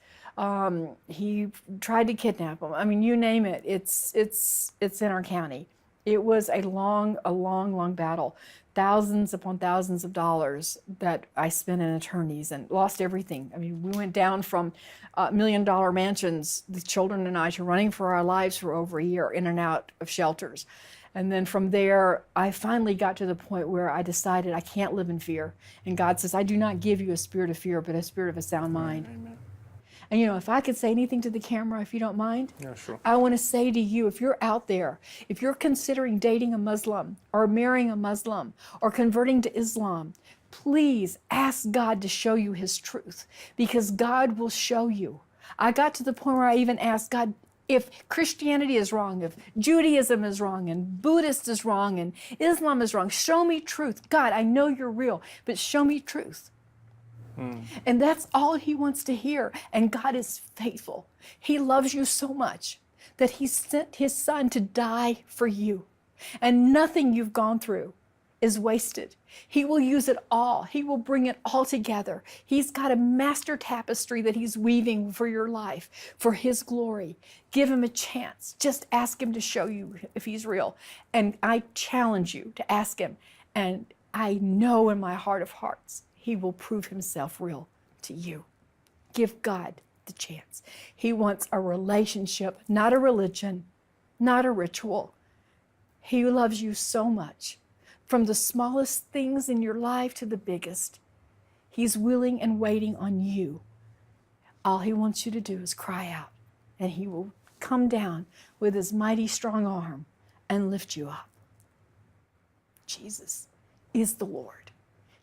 He tried to kidnap them. I mean, you name it. It's in our county. It was a long battle. Thousands upon thousands of dollars that I spent in attorneys and lost everything. I mean, we went down from $1 million mansions, the children and I, to running for our lives for over a year, in and out of shelters. And then from there, I finally got to the point where I decided I can't live in fear. And God says, I do not give you a spirit of fear, but a spirit of a sound mind. Amen. And if I could say anything to the camera, if you don't mind, yeah, sure. I want to say to you, if you're out there, if you're considering dating a Muslim or marrying a Muslim or converting to Islam, please ask God to show you his truth, because God will show you. I got to the point where I even asked God, if Christianity is wrong, if Judaism is wrong, and Buddhist is wrong, and Islam is wrong, show me truth. God, I know you're real, but show me truth. And that's all he wants to hear. And God is faithful. He loves you so much that he sent his son to die for you. And nothing you've gone through is wasted. He will use it all. He will bring it all together. He's got a master tapestry that he's weaving for your life, for his glory. Give him a chance. Just ask him to show you if he's real. And I challenge you to ask him. And I know in my heart of hearts, he will prove himself real to you. Give God the chance. He wants a relationship, not a religion, not a ritual. He loves you so much. From the smallest things in your life to the biggest, he's willing and waiting on you. All he wants you to do is cry out, and he will come down with his mighty strong arm and lift you up. Jesus is the Lord.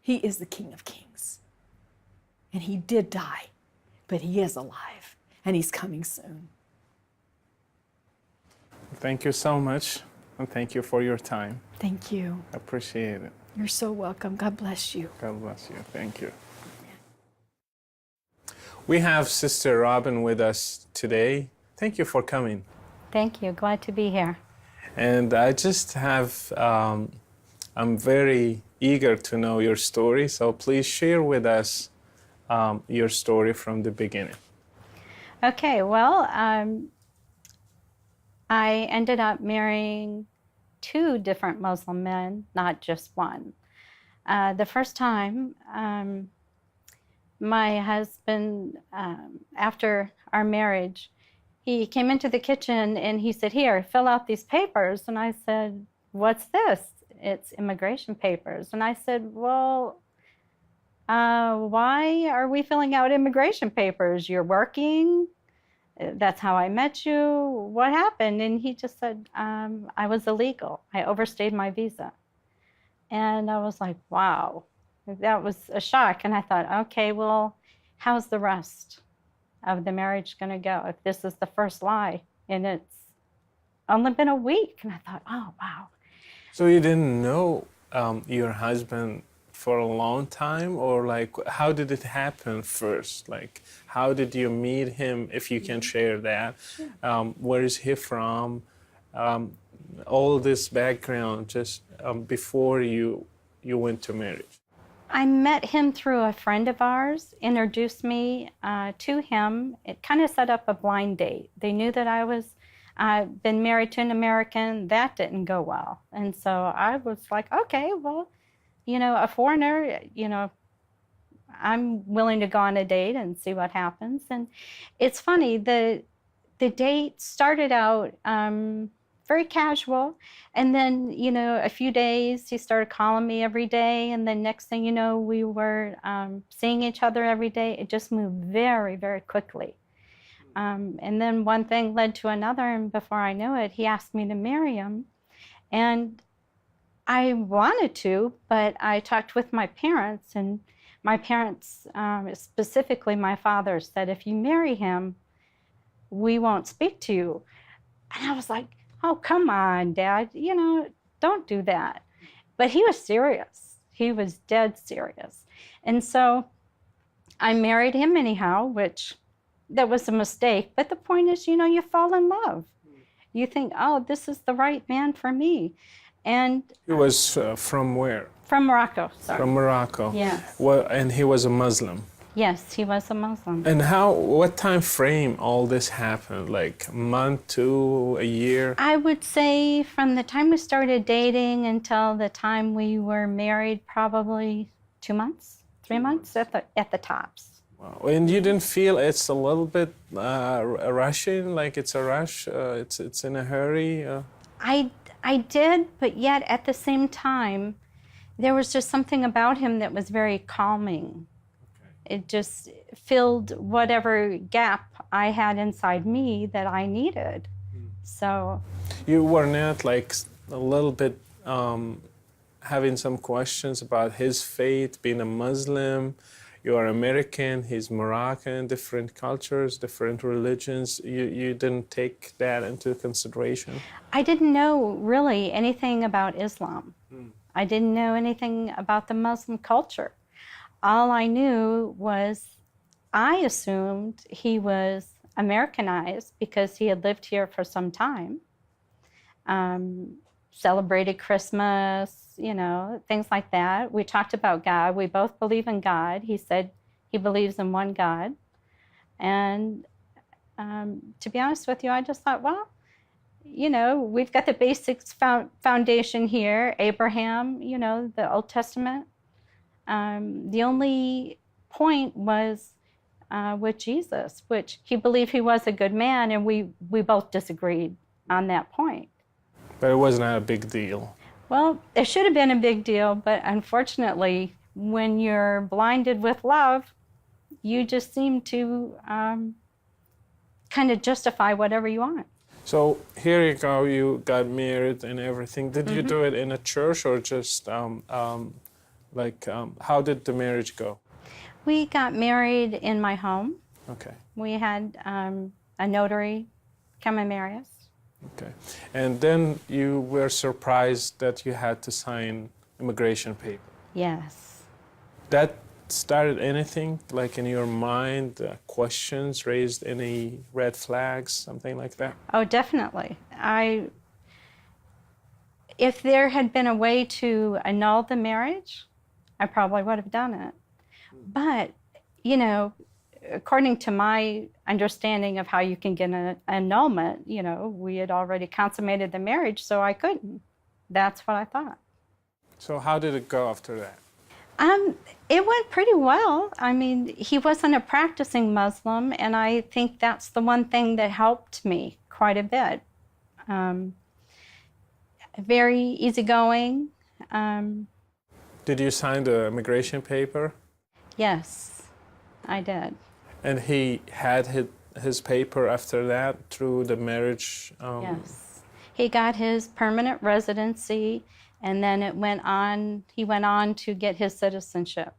He is the King of Kings. And he did die, but he is alive, and he's coming soon. Thank you so much, and thank you for your time. Thank you. I appreciate it. You're so welcome. God bless you. God bless you. Thank you. We have Sister Robin with us today. Thank you for coming. Thank you. Glad to be here. And I just have, I'm very eager to know your story, so please share with us your story from the beginning. Okay, well, I ended up marrying 2 different Muslim men, not just one. The first time, my husband, after our marriage, he came into the kitchen and he said, "Here, fill out these papers." And I said, "What's this?" "It's immigration papers." And I said, "Well, Why are we filling out immigration papers? You're working. That's how I met you. What happened? And he just said, I was illegal. I overstayed my visa. And I was like, wow, that was a shock. And I thought, okay, well, how's the rest of the marriage going to go if this is the first lie and it's only been a week? And I thought, oh, wow. So you didn't know your husband for a long time, or like how did it happen first? Like how did you meet him, if you can share that? Where is he from? All this background just before you went to marriage. I met him through a friend of ours, introduced me to him. It kind of set up a blind date. They knew that I was been married to an American. That didn't go well. And so I was like, okay, well, you know, a foreigner, you know, I'm willing to go on a date and see what happens. And it's funny, the date started out very casual. And then, you know, a few days, he started calling me every day. And then next thing you know, we were seeing each other every day. It just moved very, very quickly. And then one thing led to another. And before I knew it, he asked me to marry him. And I wanted to, but I talked with my parents, and my parents, specifically my father, said, if you marry him, we won't speak to you. And I was like, oh, come on, Dad, you know, don't do that. But he was serious. He was dead serious. And so I married him anyhow, which that was a mistake. But the point is, you know, you fall in love. You think, oh, this is the right man for me. And he was from where? From Morocco, sorry. From Morocco. Yes. Well, and he was a Muslim. Yes, he was a Muslim. And what time frame all this happened? Like a month, 2, a year? I would say from the time we started dating until the time we were married, probably 2 months, 3 months at the tops. Wow. And you didn't feel it's a little bit rushing, like it's a rush, it's in a hurry? I did, but yet at the same time, there was just something about him that was very calming. Okay. It just filled whatever gap I had inside me that I needed. So you were not like a little bit having some questions about his faith, being a Muslim? You are American, he's Moroccan, different cultures, different religions. You didn't take that into consideration? I didn't know really anything about Islam. I didn't know anything about the Muslim culture. All I knew was I assumed he was Americanized because he had lived here for some time, celebrated Christmas, you know, things like that. We talked about God. We both believe in God. He said he believes in one God. And to be honest with you, I just thought, well, you know, we've got the basics foundation here. Abraham, you know, the Old Testament. The only point was with Jesus, which he believed he was a good man, and we both disagreed on that point. But it was not a big deal. Well, it should have been a big deal, but unfortunately, when you're blinded with love, you just seem to kind of justify whatever you want. So here you go, you got married and everything. Did you do it in a church or just how did the marriage go? We got married in my home. Okay. We had a notary come and marry us. Okay. And then you were surprised that you had to sign immigration paper. Yes. That started anything like in your mind, questions, raised any red flags, something like that? Oh, definitely. If there had been a way to annul the marriage, I probably would have done it. But, you know, according to my understanding of how you can get an annulment, you know, we had already consummated the marriage, so I couldn't. That's what I thought. So how did it go after that? It went pretty well. I mean, he wasn't a practicing Muslim, and I think that's the one thing that helped me quite a bit. Very easygoing. Did you sign the immigration paper? Yes, I did. And he had his paper after that through the marriage? Yes. He got his permanent residency, and then he went on to get his citizenship.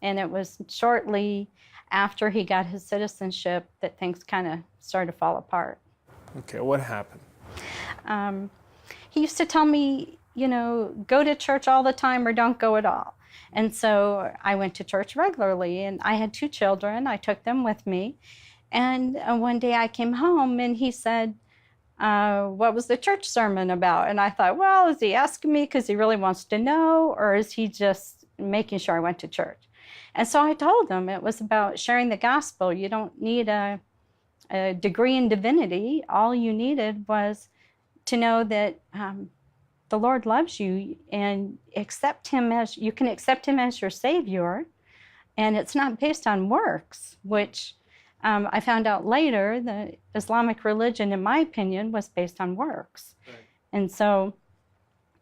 And it was shortly after he got his citizenship that things kind of started to fall apart. Okay, what happened? He used to tell me, go to church all the time or don't go at all. And so I went to church regularly, and I had 2 children. I took them with me. And one day I came home and he said, what was the church sermon about? And I thought, well, is he asking me because he really wants to know, or is he just making sure I went to church? And so I told him it was about sharing the gospel. You don't need a degree in divinity. All you needed was to know that the Lord loves you and you can accept him as your Savior. And it's not based on works, which I found out later the Islamic religion, in my opinion, was based on works. Right. And so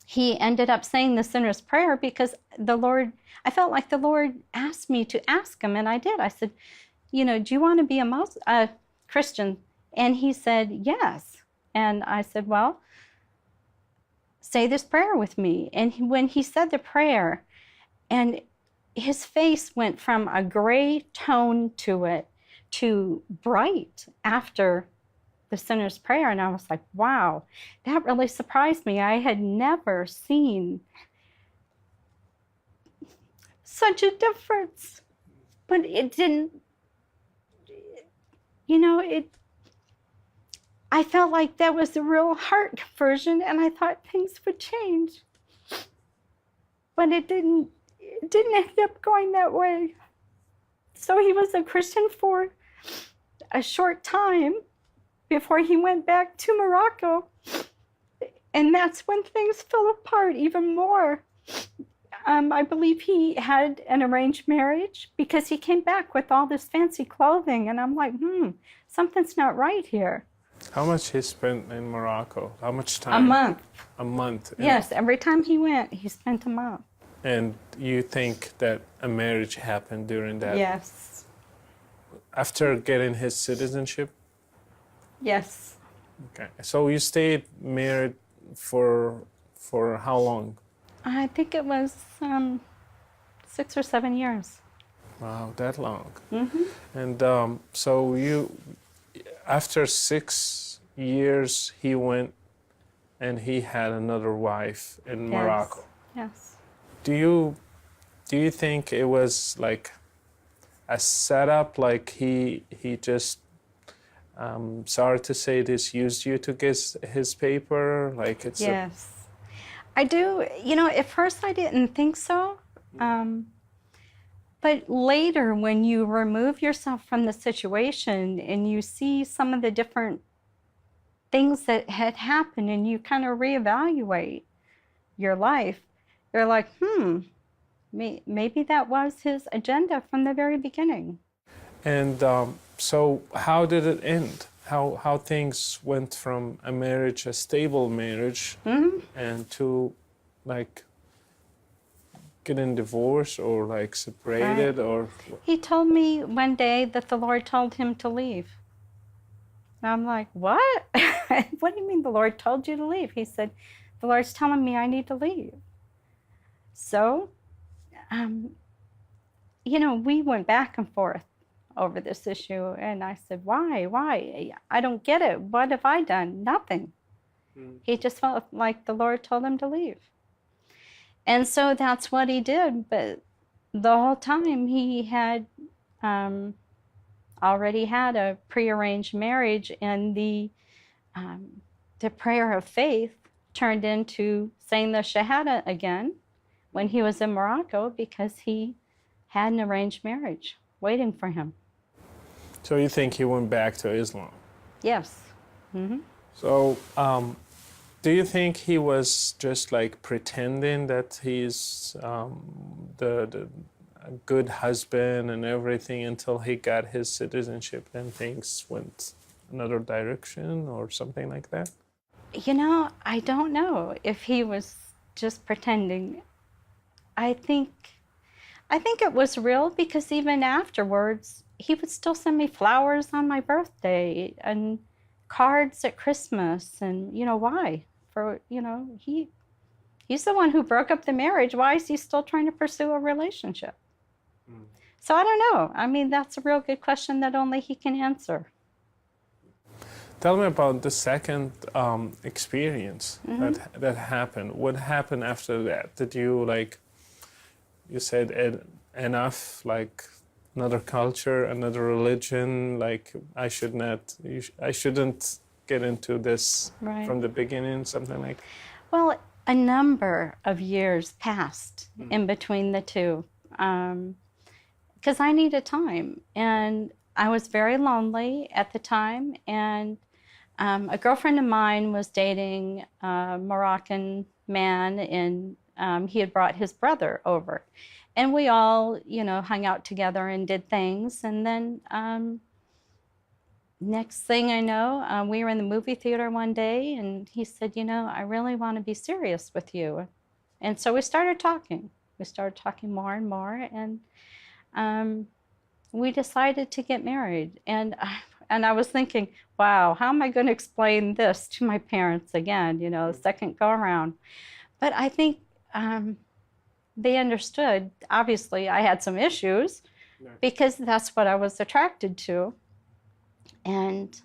he ended up saying the sinner's prayer because I felt like the Lord asked me to ask him, and I did. I said, do you want to be a Christian? And he said, yes. And I said, well, say this prayer with me. And when he said the prayer, and his face went from a gray tone to it to bright after the sinner's prayer. And I was like, wow, that really surprised me. I had never seen such a difference. But it didn't, I felt like that was a real heart conversion, and I thought things would change. But it didn't end up going that way. So he was a Christian for a short time before he went back to Morocco. And that's when things fell apart even more. I believe he had an arranged marriage because he came back with all this fancy clothing. And I'm like, something's not right here. How much he spent in Morocco? How much time? A month. A month. Yes, every time he went, he spent a month. And you think that a marriage happened during that? Yes. After getting his citizenship? Yes. Okay. So you stayed married for how long? I think it was 6 or 7 years. Wow, that long. Mm-hmm. And so after 6 years, he went and he had another wife in Morocco. Yes. Do you think it was like a setup, like he just, sorry to say this, used you to get his paper? Like it's Yes. I do. At first I didn't think so. But later, when you remove yourself from the situation and you see some of the different things that had happened and you kind of reevaluate your life, you're like, maybe that was his agenda from the very beginning. And so how did it end? How things went from a marriage, a stable marriage, and to like getting divorced or like separated? Right. Or he told me one day that the Lord told him to leave. And I'm like, what? What do you mean the Lord told you to leave? He said, the Lord's telling me I need to leave. So, we went back and forth over this issue, and I said, why? I don't get it. What have I done? Nothing. He just felt like the Lord told him to leave. And so that's what he did. But the whole time he had already had a prearranged marriage, and the prayer of faith turned into saying the Shahada again when he was in Morocco, because he had an arranged marriage waiting for him. So you think he went back to Islam? Yes. Mm-hmm. So do you think he was just like pretending that he's the a good husband and everything until he got his citizenship and things went another direction or something like that? I don't know if he was just pretending. I think I think it was real because even afterwards, he would still send me flowers on my birthday and cards at Christmas. And, you know, why? For, you know, he's the one who broke up the marriage. Why is he still trying to pursue a relationship? Mm. So I don't know. I mean, that's a real good question that only he can answer. Tell me about the second experience that happened. What happened after that? Did you, like, you said enough, like another culture, another religion, like I shouldn't get into this from the beginning, something like? Well, a number of years passed in between the two because I needed time, and I was very lonely at the time, and a girlfriend of mine was dating a Moroccan man, and he had brought his brother over. And we all, you know, hung out together and did things. And then next thing I know, we were in the movie theater one day, and he said, you know, I really want to be serious with you. And so we started talking. We started talking more and more, and we decided to get married. And I was thinking, wow, how am I going to explain this to my parents again, you know, the second go around? But I think they understood. Obviously, I had some issues because that's what I was attracted to. And,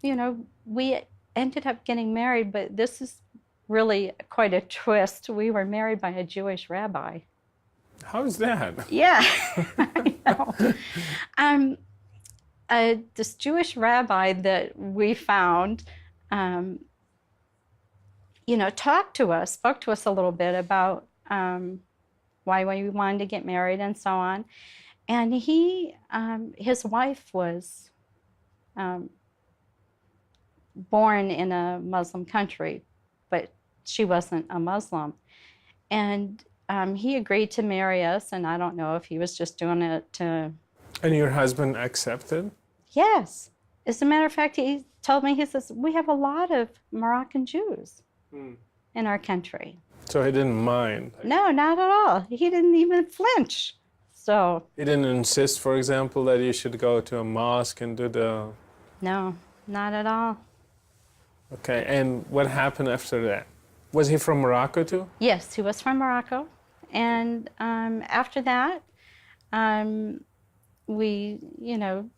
you know, we ended up getting married, but this is really quite a twist. We were married by a Jewish rabbi. How's that? Yeah, I know. This Jewish rabbi that we found, you know, spoke to us a little bit about why we wanted to get married and so on. And his wife was born in a Muslim country, but she wasn't a Muslim. And he agreed to marry us, and I don't know if he was just doing it to... And your husband accepted? Yes. As a matter of fact, he told me, he says, we have a lot of Moroccan Jews in our country. So he didn't mind? No, not at all. He didn't even flinch. So he didn't insist, for example, that you should go to a mosque and do the... No, not at all. Okay, and what happened after that? Was he from Morocco too? Yes, he was from Morocco. And after that, we, you know,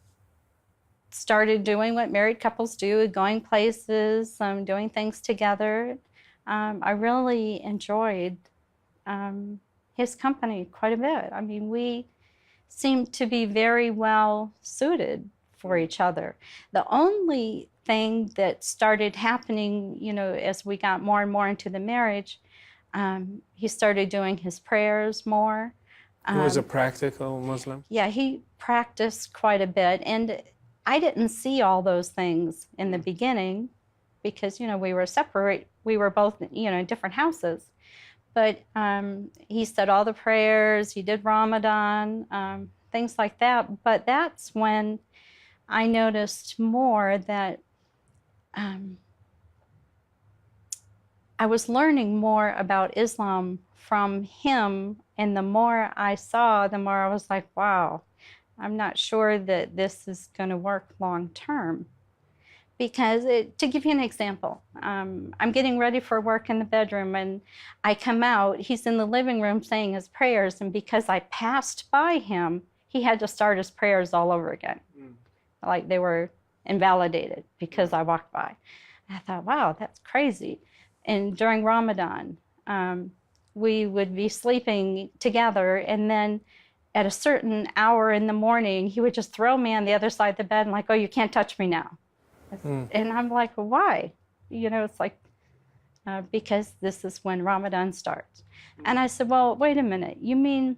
started doing what married couples do, going places, doing things together. I really enjoyed his company quite a bit. I mean, we seemed to be very well suited for each other. The only thing that started happening, you know, as we got more and more into the marriage, he started doing his prayers more. He was a practical Muslim? Yeah, he practiced quite a bit. And I didn't see all those things in the beginning because, you know, we were separate. We were both, you know, in different houses. But he said all the prayers, he did Ramadan, things like that. But that's when I noticed more that I was learning more about Islam from him. And the more I saw, the more I was like, wow, I'm not sure that this is going to work long term. Because to give you an example, I'm getting ready for work in the bedroom, and I come out, he's in the living room saying his prayers, and because I passed by him, he had to start his prayers all over again. Like they were invalidated because I walked by. I thought, wow, that's crazy. And during Ramadan, we would be sleeping together, and then at a certain hour in the morning, he would just throw me on the other side of the bed and like, oh, you can't touch me now. And I'm like, well, why? You know, it's like, because this is when Ramadan starts. And I said, well, wait a minute. You mean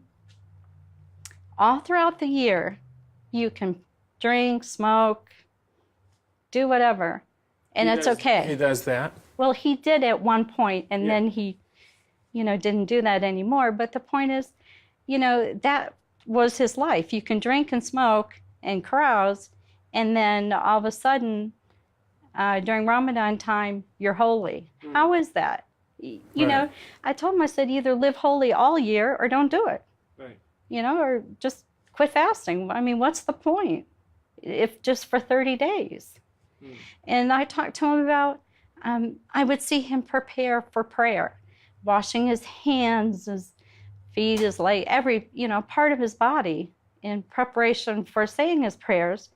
all throughout the year, you can drink, smoke, do whatever, and it's okay. He does that? Well, he did at one point, and then he, you know, didn't do that anymore. But the point is, you know, that was his life. You can drink and smoke and carouse, and then all of a sudden, during Ramadan time, you're holy. How is that? You know, I told him, I said, either live holy all year or don't do it. Right. You know, or just quit fasting. I mean, what's the point if just for 30 days? And I talked to him about, I would see him prepare for prayer, washing his hands, his feet, his leg, every, you know, part of his body in preparation for saying his prayers.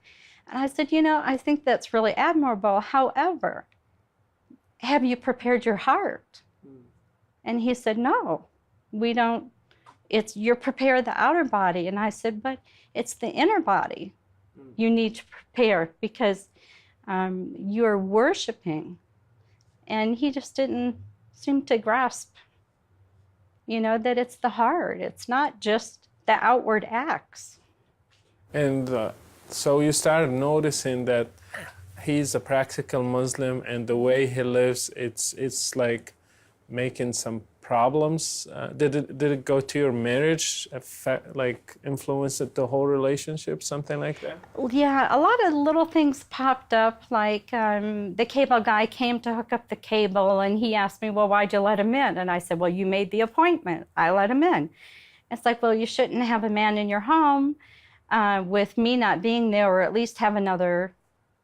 And I said, you know, I think that's really admirable. However, have you prepared your heart? And he said, no, we don't. You prepare the outer body. And I said, but it's the inner body you need to prepare, because you're worshiping. And he just didn't seem to grasp, you know, that it's the heart. It's not just the outward acts. And so you started noticing that he's a practical Muslim, and the way he lives, it's like making some problems. Did it go to your marriage, like influence it the whole relationship, something like that? Well, yeah, a lot of little things popped up, like the cable guy came to hook up the cable, and he asked me, well, why'd you let him in? And I said, well, you made the appointment. I let him in. It's like, well, you shouldn't have a man in your home with me not being there, or at least have another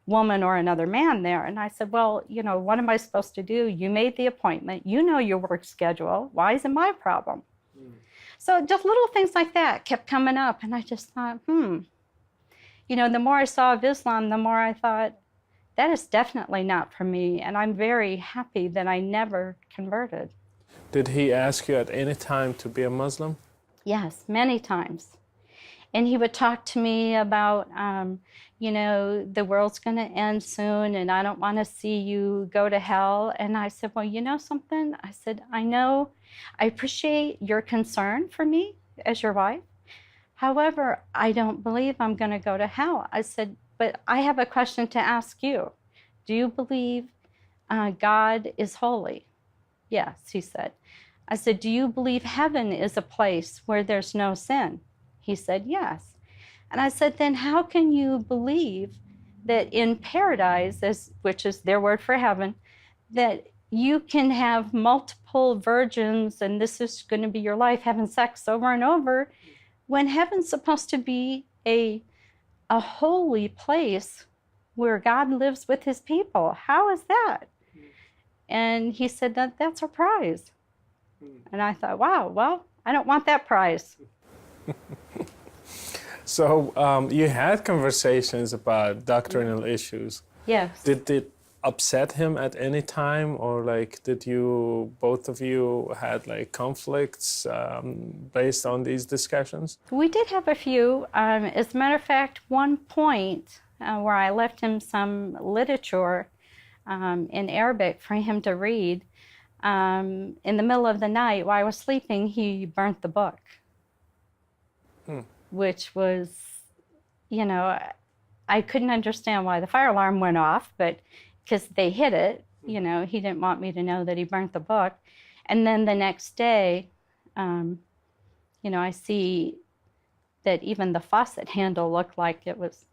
woman or another man there. And I said, well, you know, what am I supposed to do? You made the appointment. You know your work schedule. Why is it my problem? So just little things like that kept coming up. And I just thought, you know, the more I saw of Islam, the more I thought, that is definitely not for me. And I'm very happy that I never converted. Did he ask you at any time to be a Muslim? Yes, many times. And he would talk to me about, you know, the world's going to end soon, and I don't want to see you go to hell. And I said, well, you know something? I said, I know, I appreciate your concern for me as your wife. However, I don't believe I'm going to go to hell. I said, but I have a question to ask you. Do you believe God is holy? Yes, he said. I said, do you believe heaven is a place where there's no sin? He said, yes. And I said, then how can you believe that in paradise, which is their word for heaven, that you can have multiple virgins and this is going to be your life, having sex over and over, when heaven's supposed to be a holy place where God lives with his people? How is that? And he said, that's our prize. And I thought, wow, well, I don't want that prize. So you had conversations about doctrinal issues. Yes. Did it upset him at any time, or like did you, both of you had like conflicts based on these discussions? We did have a few. As a matter of fact, one point where I left him some literature in Arabic for him to read, in the middle of the night while I was sleeping, he burnt the book. Which was, you know, I couldn't understand why the fire alarm went off, but because they hid it, you know, he didn't want me to know that he burnt the book. And then the next day, you know, I see that even the faucet handle looked like it was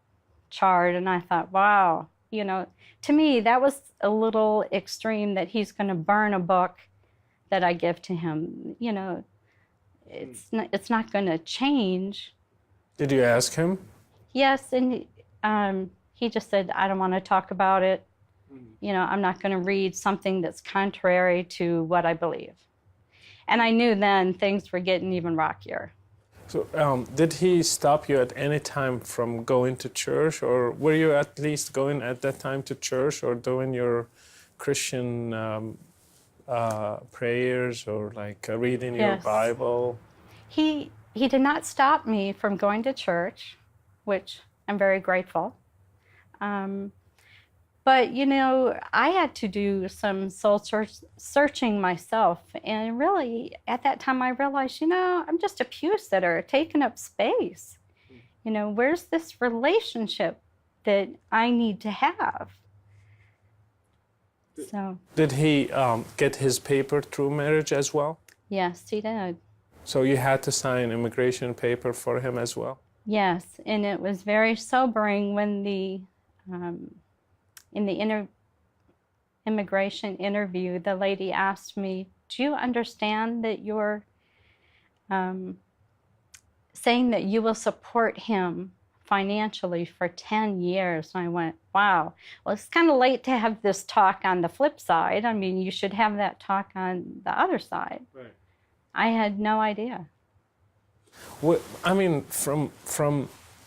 charred, and I thought, wow, you know, to me that was a little extreme, that he's going to burn a book that I give to him. You know, it's not going to change. Did you ask him? Yes, and he just said, I don't want to talk about it. You know, I'm not going to read something that's contrary to what I believe. And I knew then things were getting even rockier. So did he stop you at any time from going to church, or were you at least going at that time to church or doing your Christian prayers, or like reading your Bible? He did not stop me from going to church, which I'm very grateful. But, you know, I had to do some soul searching myself. And really, at that time, I realized, you know, I'm just a pew sitter taking up space. You know, where's this relationship that I need to have? So. Did he get his paper through marriage as well? Yes, he did. So you had to sign immigration paper for him as well? Yes, and it was very sobering when in the immigration interview, the lady asked me, do you understand that you're saying that you will support him financially for 10 years? And I went, wow. Well, it's kind of late to have this talk on the flip side. I mean, you should have that talk on the other side. Right. I had no idea. Well, I mean, from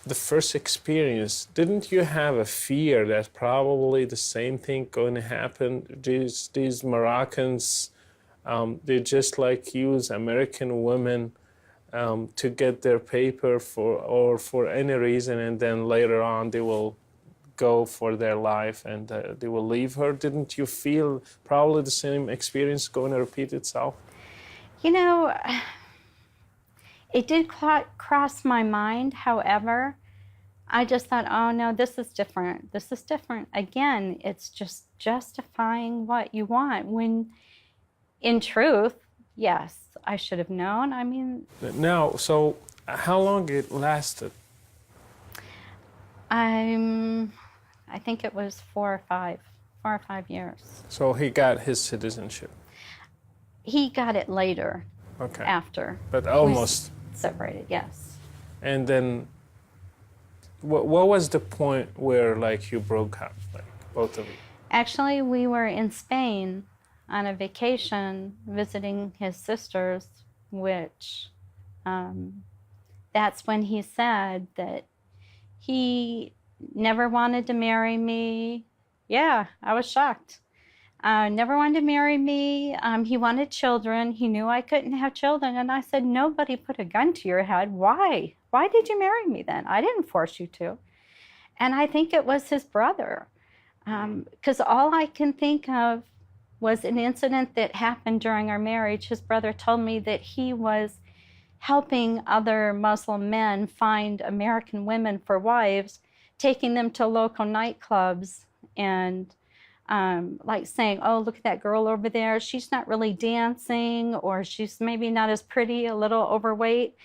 the first experience, didn't you have a fear that probably the same thing going to happen? These Moroccans, they just like use American women to get their paper for any reason, and then later on they will go for their life and they will leave her. Didn't you feel probably the same experience going to repeat itself? You know, it did cross my mind. However, I just thought, oh no, this is different. This is different. Again, it's just justifying what you want when in truth, yes, I should have known. I mean... Now, so how long it lasted? I think it was 4 or 5 years. So he got his citizenship? He got it later, okay. After. But almost. Separated, yes. And then, what was the point where, like, you broke up, like, both of you? Actually, we were in Spain on a vacation visiting his sisters, which that's when he said that he never wanted to marry me. Yeah, I was shocked. Never wanted to marry me. He wanted children. He knew I couldn't have children. And I said, nobody put a gun to your head. Why? Why did you marry me then? I didn't force you to. And I think it was his brother. Because all I can think of was an incident that happened during our marriage. His brother told me that he was helping other Muslim men find American women for wives, taking them to local nightclubs and like saying, oh, look at that girl over there. She's not really dancing, or she's maybe not as pretty, a little overweight.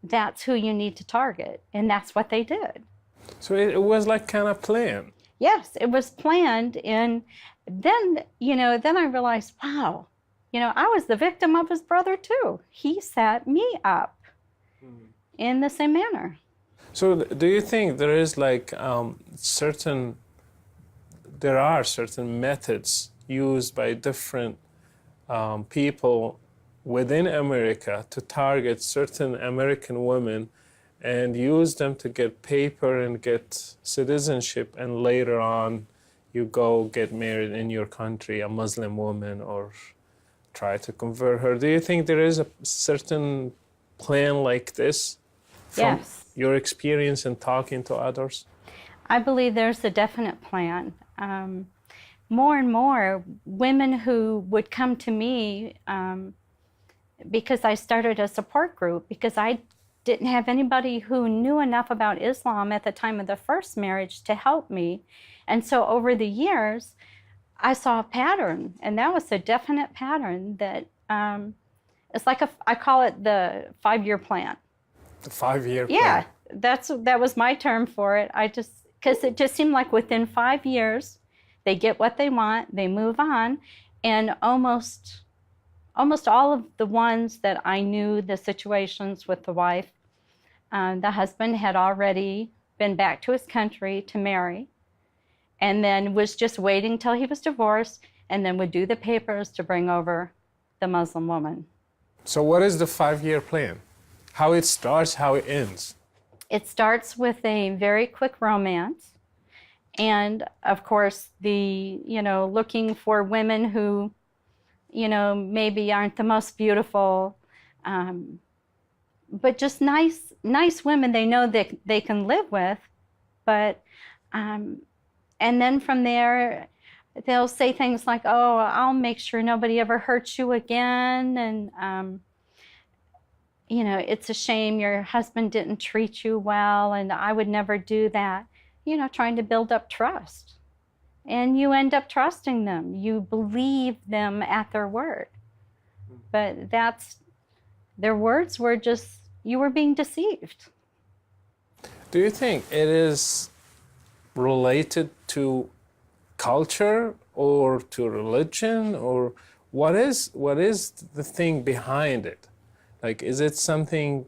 That's who you need to target. And that's what they did. So it was like kind of planned. Yes, it was planned. And then, then I realized, wow, I was the victim of his brother too. He set me up in the same manner. So do you think there is like there are certain methods used by different people within America to target certain American women and use them to get paper and get citizenship, and later on you go get married in your country, a Muslim woman, or try to convert her? Do you think there is a certain plan like this from Yes. your experience in talking to others? I believe there's a definite plan. More and more women who would come to me because I started a support group, because I didn't have anybody who knew enough about Islam at the time of the first marriage to help me. And so over the years, I saw a pattern, and that was a definite pattern that it's like I call it the 5-year plan. The 5-year plan? Yeah, that was my term for it. Because it just seemed like within 5 years, they get what they want, they move on, and almost all of the ones that I knew, the situations with the wife, the husband had already been back to his country to marry, and then was just waiting till he was divorced, and then would do the papers to bring over the Muslim woman. So what is the 5-year plan? How it starts, how it ends? It starts with a very quick romance. And of course, looking for women who, maybe aren't the most beautiful, but just nice women they know that they can live with. But, and then from there, they'll say things like, oh, I'll make sure nobody ever hurts you again. And, it's a shame your husband didn't treat you well, and I would never do that. Trying to build up trust. And you end up trusting them. You believe them at their word. But their words were just, you were being deceived. Do you think it is related to culture or to religion, or what is the thing behind it? Like, is it something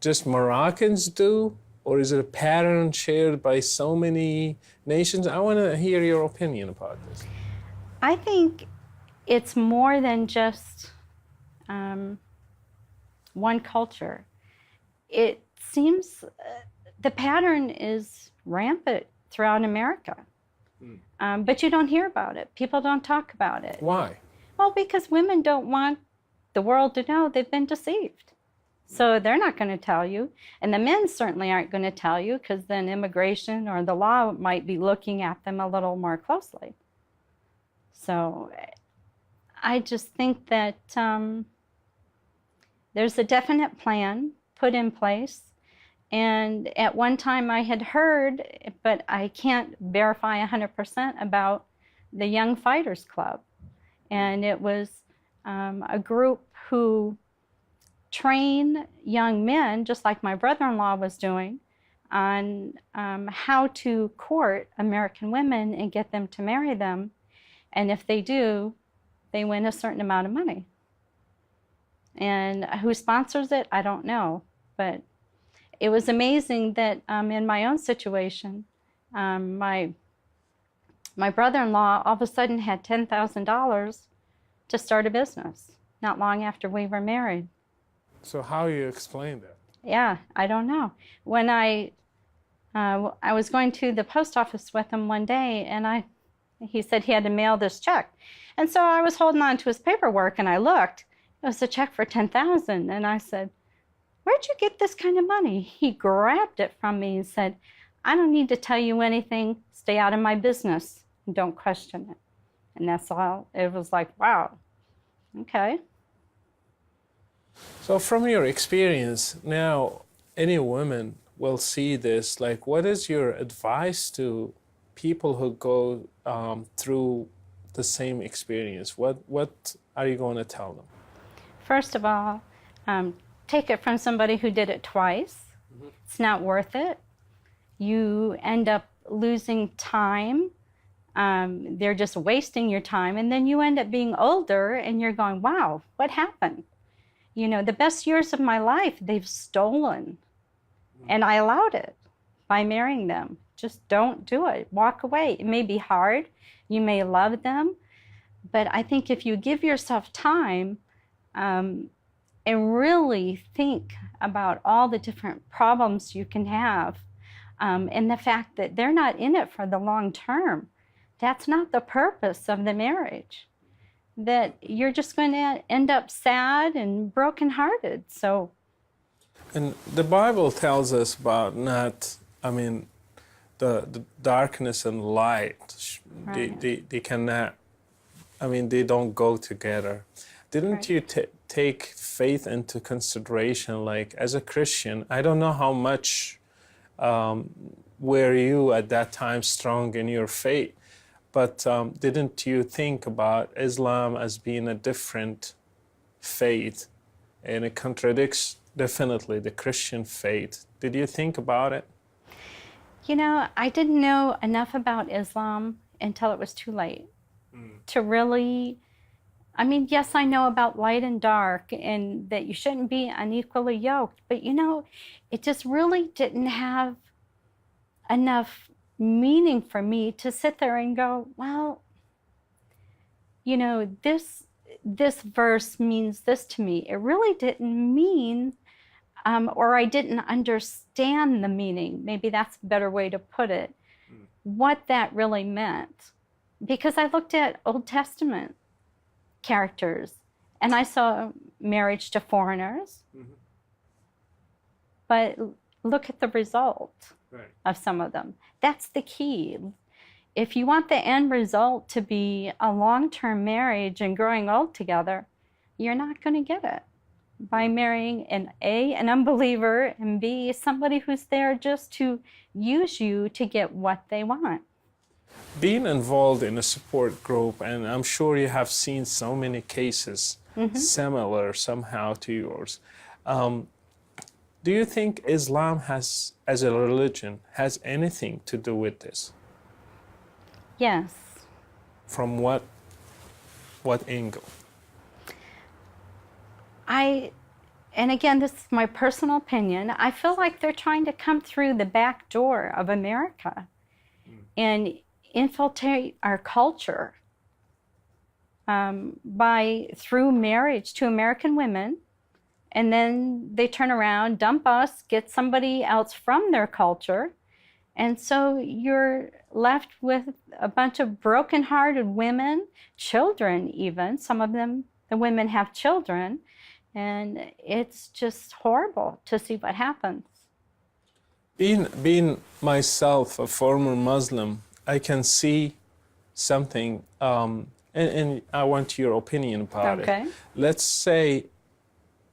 just Moroccans do, or is it a pattern shared by so many nations? I want to hear your opinion about this. I think it's more than just one culture. It seems the pattern is rampant throughout America, but you don't hear about it. People don't talk about it. Why? Well, because women don't want the world to know they've been deceived. So they're not going to tell you. And the men certainly aren't going to tell you, because then immigration or the law might be looking at them a little more closely. So I just think that there's a definite plan put in place. And at one time I had heard, but I can't verify 100%, about the Young Fighters Club. And it was a group who train young men, just like my brother-in-law was doing, on how to court American women and get them to marry them. And if they do, they win a certain amount of money. And who sponsors it, I don't know. But it was amazing that in my own situation, my brother-in-law all of a sudden had $10,000 to start a business not long after we were married. So how you explain that? Yeah, I don't know. When I was going to the post office with him one day, and he said he had to mail this check. And so I was holding on to his paperwork, and I looked. It was a check for $10,000. And I said, "Where'd you get this kind of money?" He grabbed it from me and said, "I don't need to tell you anything. Stay out of my business and don't question it." And that's all. It was like, wow, okay. So from your experience now, any woman will see this. Like, what is your advice to people who go through the same experience? What are you going to tell them? First of all, take it from somebody who did it twice. Mm-hmm. It's not worth it. You end up losing time. They're just wasting your time. And then you end up being older and you're going, wow, what happened? You know, the best years of my life, they've stolen. And I allowed it by marrying them. Just don't do it. Walk away. It may be hard. You may love them. But I think if you give yourself time and really think about all the different problems you can have, and the fact that they're not in it for the long term, that's not the purpose of the marriage. That you're just going to end up sad and brokenhearted. So, and the Bible tells us about the darkness and light. Right. They cannot. They don't go together. Didn't you take faith into consideration? Like, as a Christian, I don't know how much were you at that time strong in your faith. But didn't you think about Islam as being a different faith, and it contradicts definitely the Christian faith? Did you think about it? You know, I didn't know enough about Islam until it was too late to really, yes, I know about light and dark and that you shouldn't be unequally yoked, but it just really didn't have enough meaning for me to sit there and go, well, this verse means this to me. It really didn't mean, or I didn't understand the meaning. Maybe that's a better way to put it, what that really meant. Because I looked at Old Testament characters and I saw marriage to foreigners, but look at the result. Right. Of some of them. That's the key. If you want the end result to be a long-term marriage and growing old together, you're not going to get it by marrying an unbeliever, and B, somebody who's there just to use you to get what they want. Being involved in a support group, and I'm sure you have seen so many cases similar somehow to yours. Do you think Islam has, as a religion, has anything to do with this? Yes. From what angle? And again, this is my personal opinion, I feel like they're trying to come through the back door of America and infiltrate our culture through marriage to American women. And then they turn around, dump us, get somebody else from their culture. And so you're left with a bunch of broken-hearted women, children even. Some of them, the women have children. And it's just horrible to see what happens. Being myself a former Muslim, I can see something, and I want your opinion about it. Let's say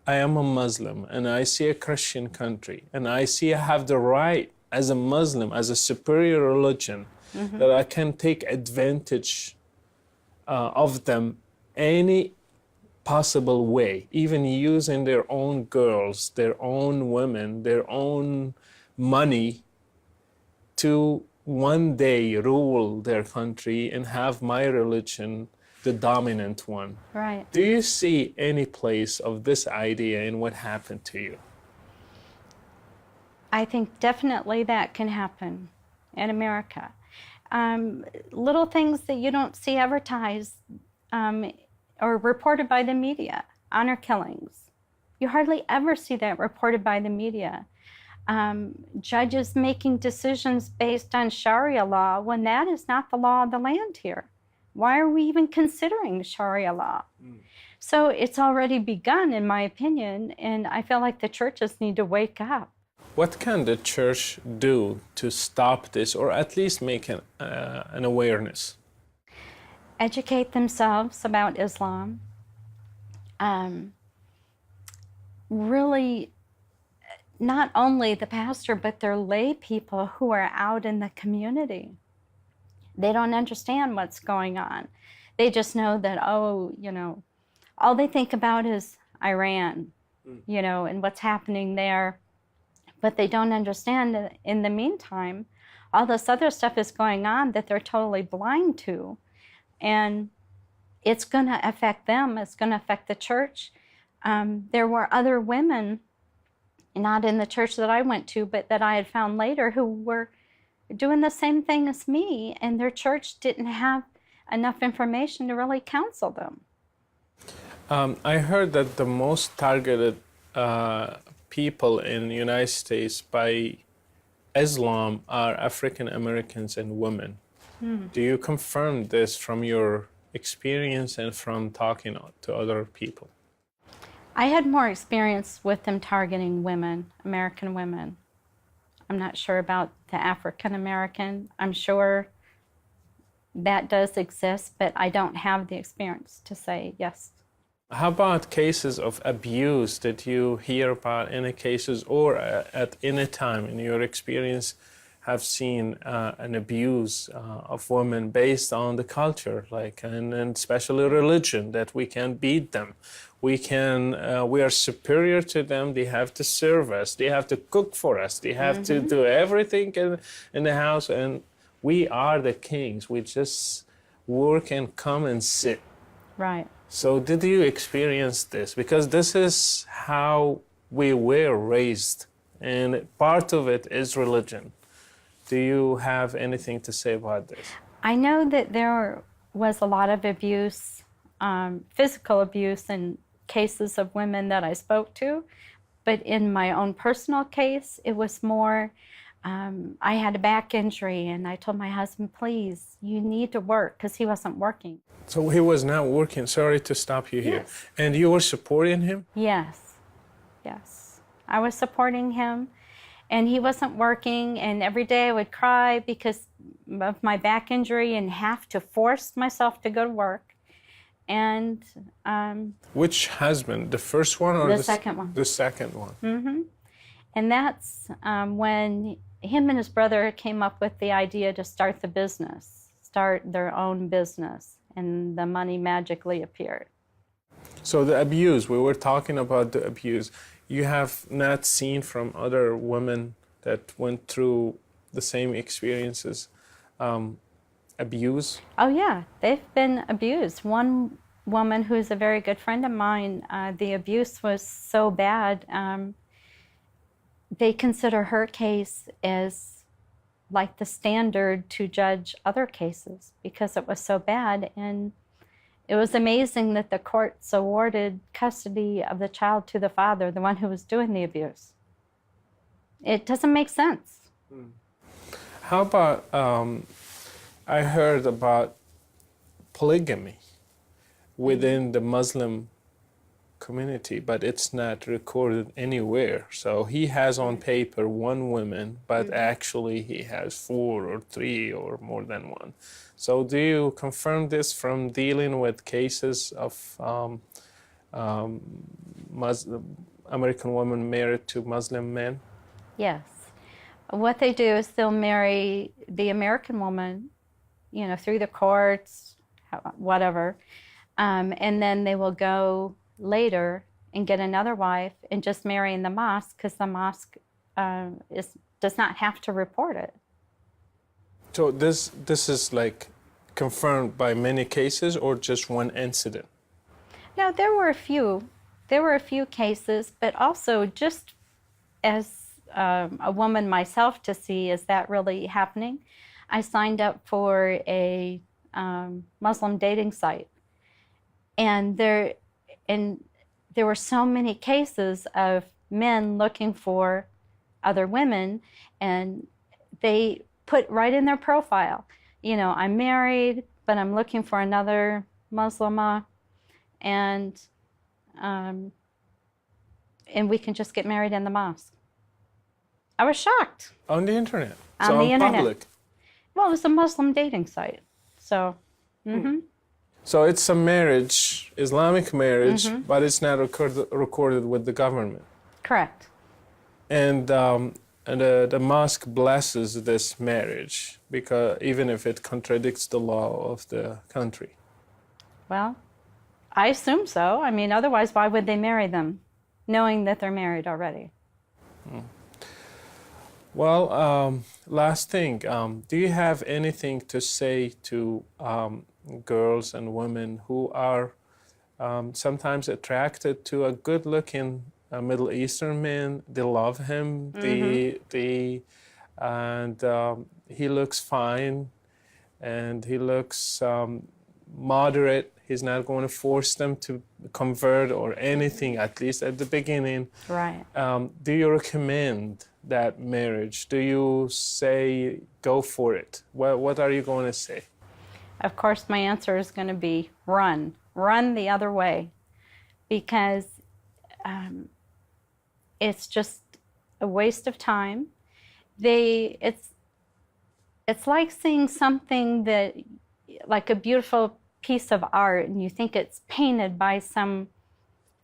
I am a Muslim and I see a Christian country and I see I have the right as a Muslim, as a superior religion, that I can take advantage of them any possible way, even using their own girls, their own women, their own money to one day rule their country and have my religion the dominant one. Right. Do you see any place of this idea in what happened to you? I think definitely that can happen in America. Little things that you don't see advertised or reported by the media, honor killings. You hardly ever see that reported by the media. Judges making decisions based on Sharia law when that is not the law of the land here. Why are we even considering Sharia law? So it's already begun, in my opinion, and I feel like the churches need to wake up. What can the church do to stop this, or at least make an awareness? Educate themselves about Islam. Really, not only the pastor, but their lay people who are out in the community. They don't understand what's going on. They just know that, oh, you know, all they think about is Iran, you know, and what's happening there. But they don't understand that in the meantime, all this other stuff is going on that they're totally blind to. And it's going to affect them. It's going to affect the church. There were other women, not in the church that I went to, but that I had found later, who were doing the same thing as me, and their church didn't have enough information to really counsel them. I heard that the most targeted people in the United States by Islam are African Americans and women. Do you confirm this from your experience and from talking to other people? I had more experience with them targeting women, American women. I'm not sure about the African American. I'm sure that does exist, but I don't have the experience to say yes. How about cases of abuse? Did you hear about any cases, or at any time in your experience have seen an abuse of women based on the culture, like, and especially religion, that we can beat them, we are superior to them, they have to serve us, they have to cook for us, they have to do everything in the house, and we are the kings, we just work and come and sit. Right. So did you experience this? Because this is how we were raised, and part of it is religion. Do you have anything to say about this? I know that there was a lot of abuse, physical abuse in cases of women that I spoke to, but in my own personal case, it was more, I had a back injury and I told my husband, please, you need to work, because he wasn't working. So he was not working. Sorry to stop you here. Yes. And you were supporting him? Yes, yes. I was supporting him. And he wasn't working, and every day I would cry because of my back injury and have to force myself to go to work. And which husband? The first one or the second one? The second one. And that's when him and his brother came up with the idea to start the business, start their own business, and the money magically appeared. So the abuse, we were talking about the abuse. You have not seen from other women that went through the same experiences abuse? Oh yeah, they've been abused. One woman who's a very good friend of mine, the abuse was so bad, they consider her case as like the standard to judge other cases because it was so bad. And it was amazing that the courts awarded custody of the child to the father, the one who was doing the abuse. It doesn't make sense. How about, I heard about polygamy within the Muslim community, but it's not recorded anywhere. So he has on paper one woman, but actually he has 4 or 3 or more than one. So do you confirm this from dealing with cases of American women married to Muslim men? Yes. What they do is they'll marry the American woman, you know, through the courts, whatever, and then they will go later and get another wife and just marry in the mosque because the mosque does not have to report it. So this is like confirmed by many cases or just one incident? No, there were a few. There were a few cases, but also just as a woman myself to see, is that really happening? I signed up for a Muslim dating site, and there were so many cases of men looking for other women, and they put right in their profile, you know, I'm married, but I'm looking for another Muslimah, and we can just get married in the mosque. I was shocked. On the internet? On the internet. Public? Well, it was a Muslim dating site, so. So it's a marriage, Islamic marriage, but it's not recorded with the government. Correct. And the mosque blesses this marriage, because even if it contradicts the law of the country. Well, I assume so. I mean, otherwise, why would they marry them, knowing that they're married already? Well, last thing, do you have anything to say to girls and women who are sometimes attracted to a good-looking Middle Eastern man? They love him, and he looks fine, and he looks moderate. He's not going to force them to convert or anything, at least at the beginning. Right. Do you recommend that marriage? Do you say go for it? What are you going to say? Of course, my answer is going to be run. Run the other way, because it's just a waste of time. It's like seeing something that, like a beautiful piece of art, and you think it's painted by some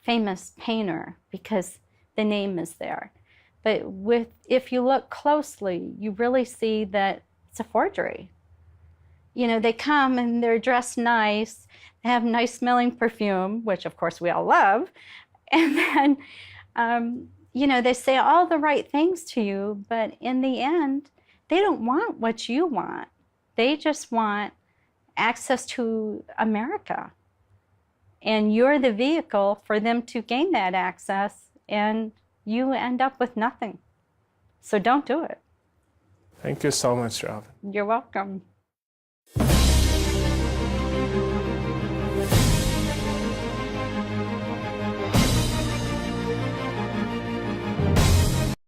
famous painter because the name is there. But if you look closely, you really see that it's a forgery. You know, they come and they're dressed nice, they have nice smelling perfume, which of course we all love, and then, you know, they say all the right things to you, but in the end, they don't want what you want. They just want access to America. And you're the vehicle for them to gain that access, and you end up with nothing. So don't do it. Thank you so much, Robin. You're welcome.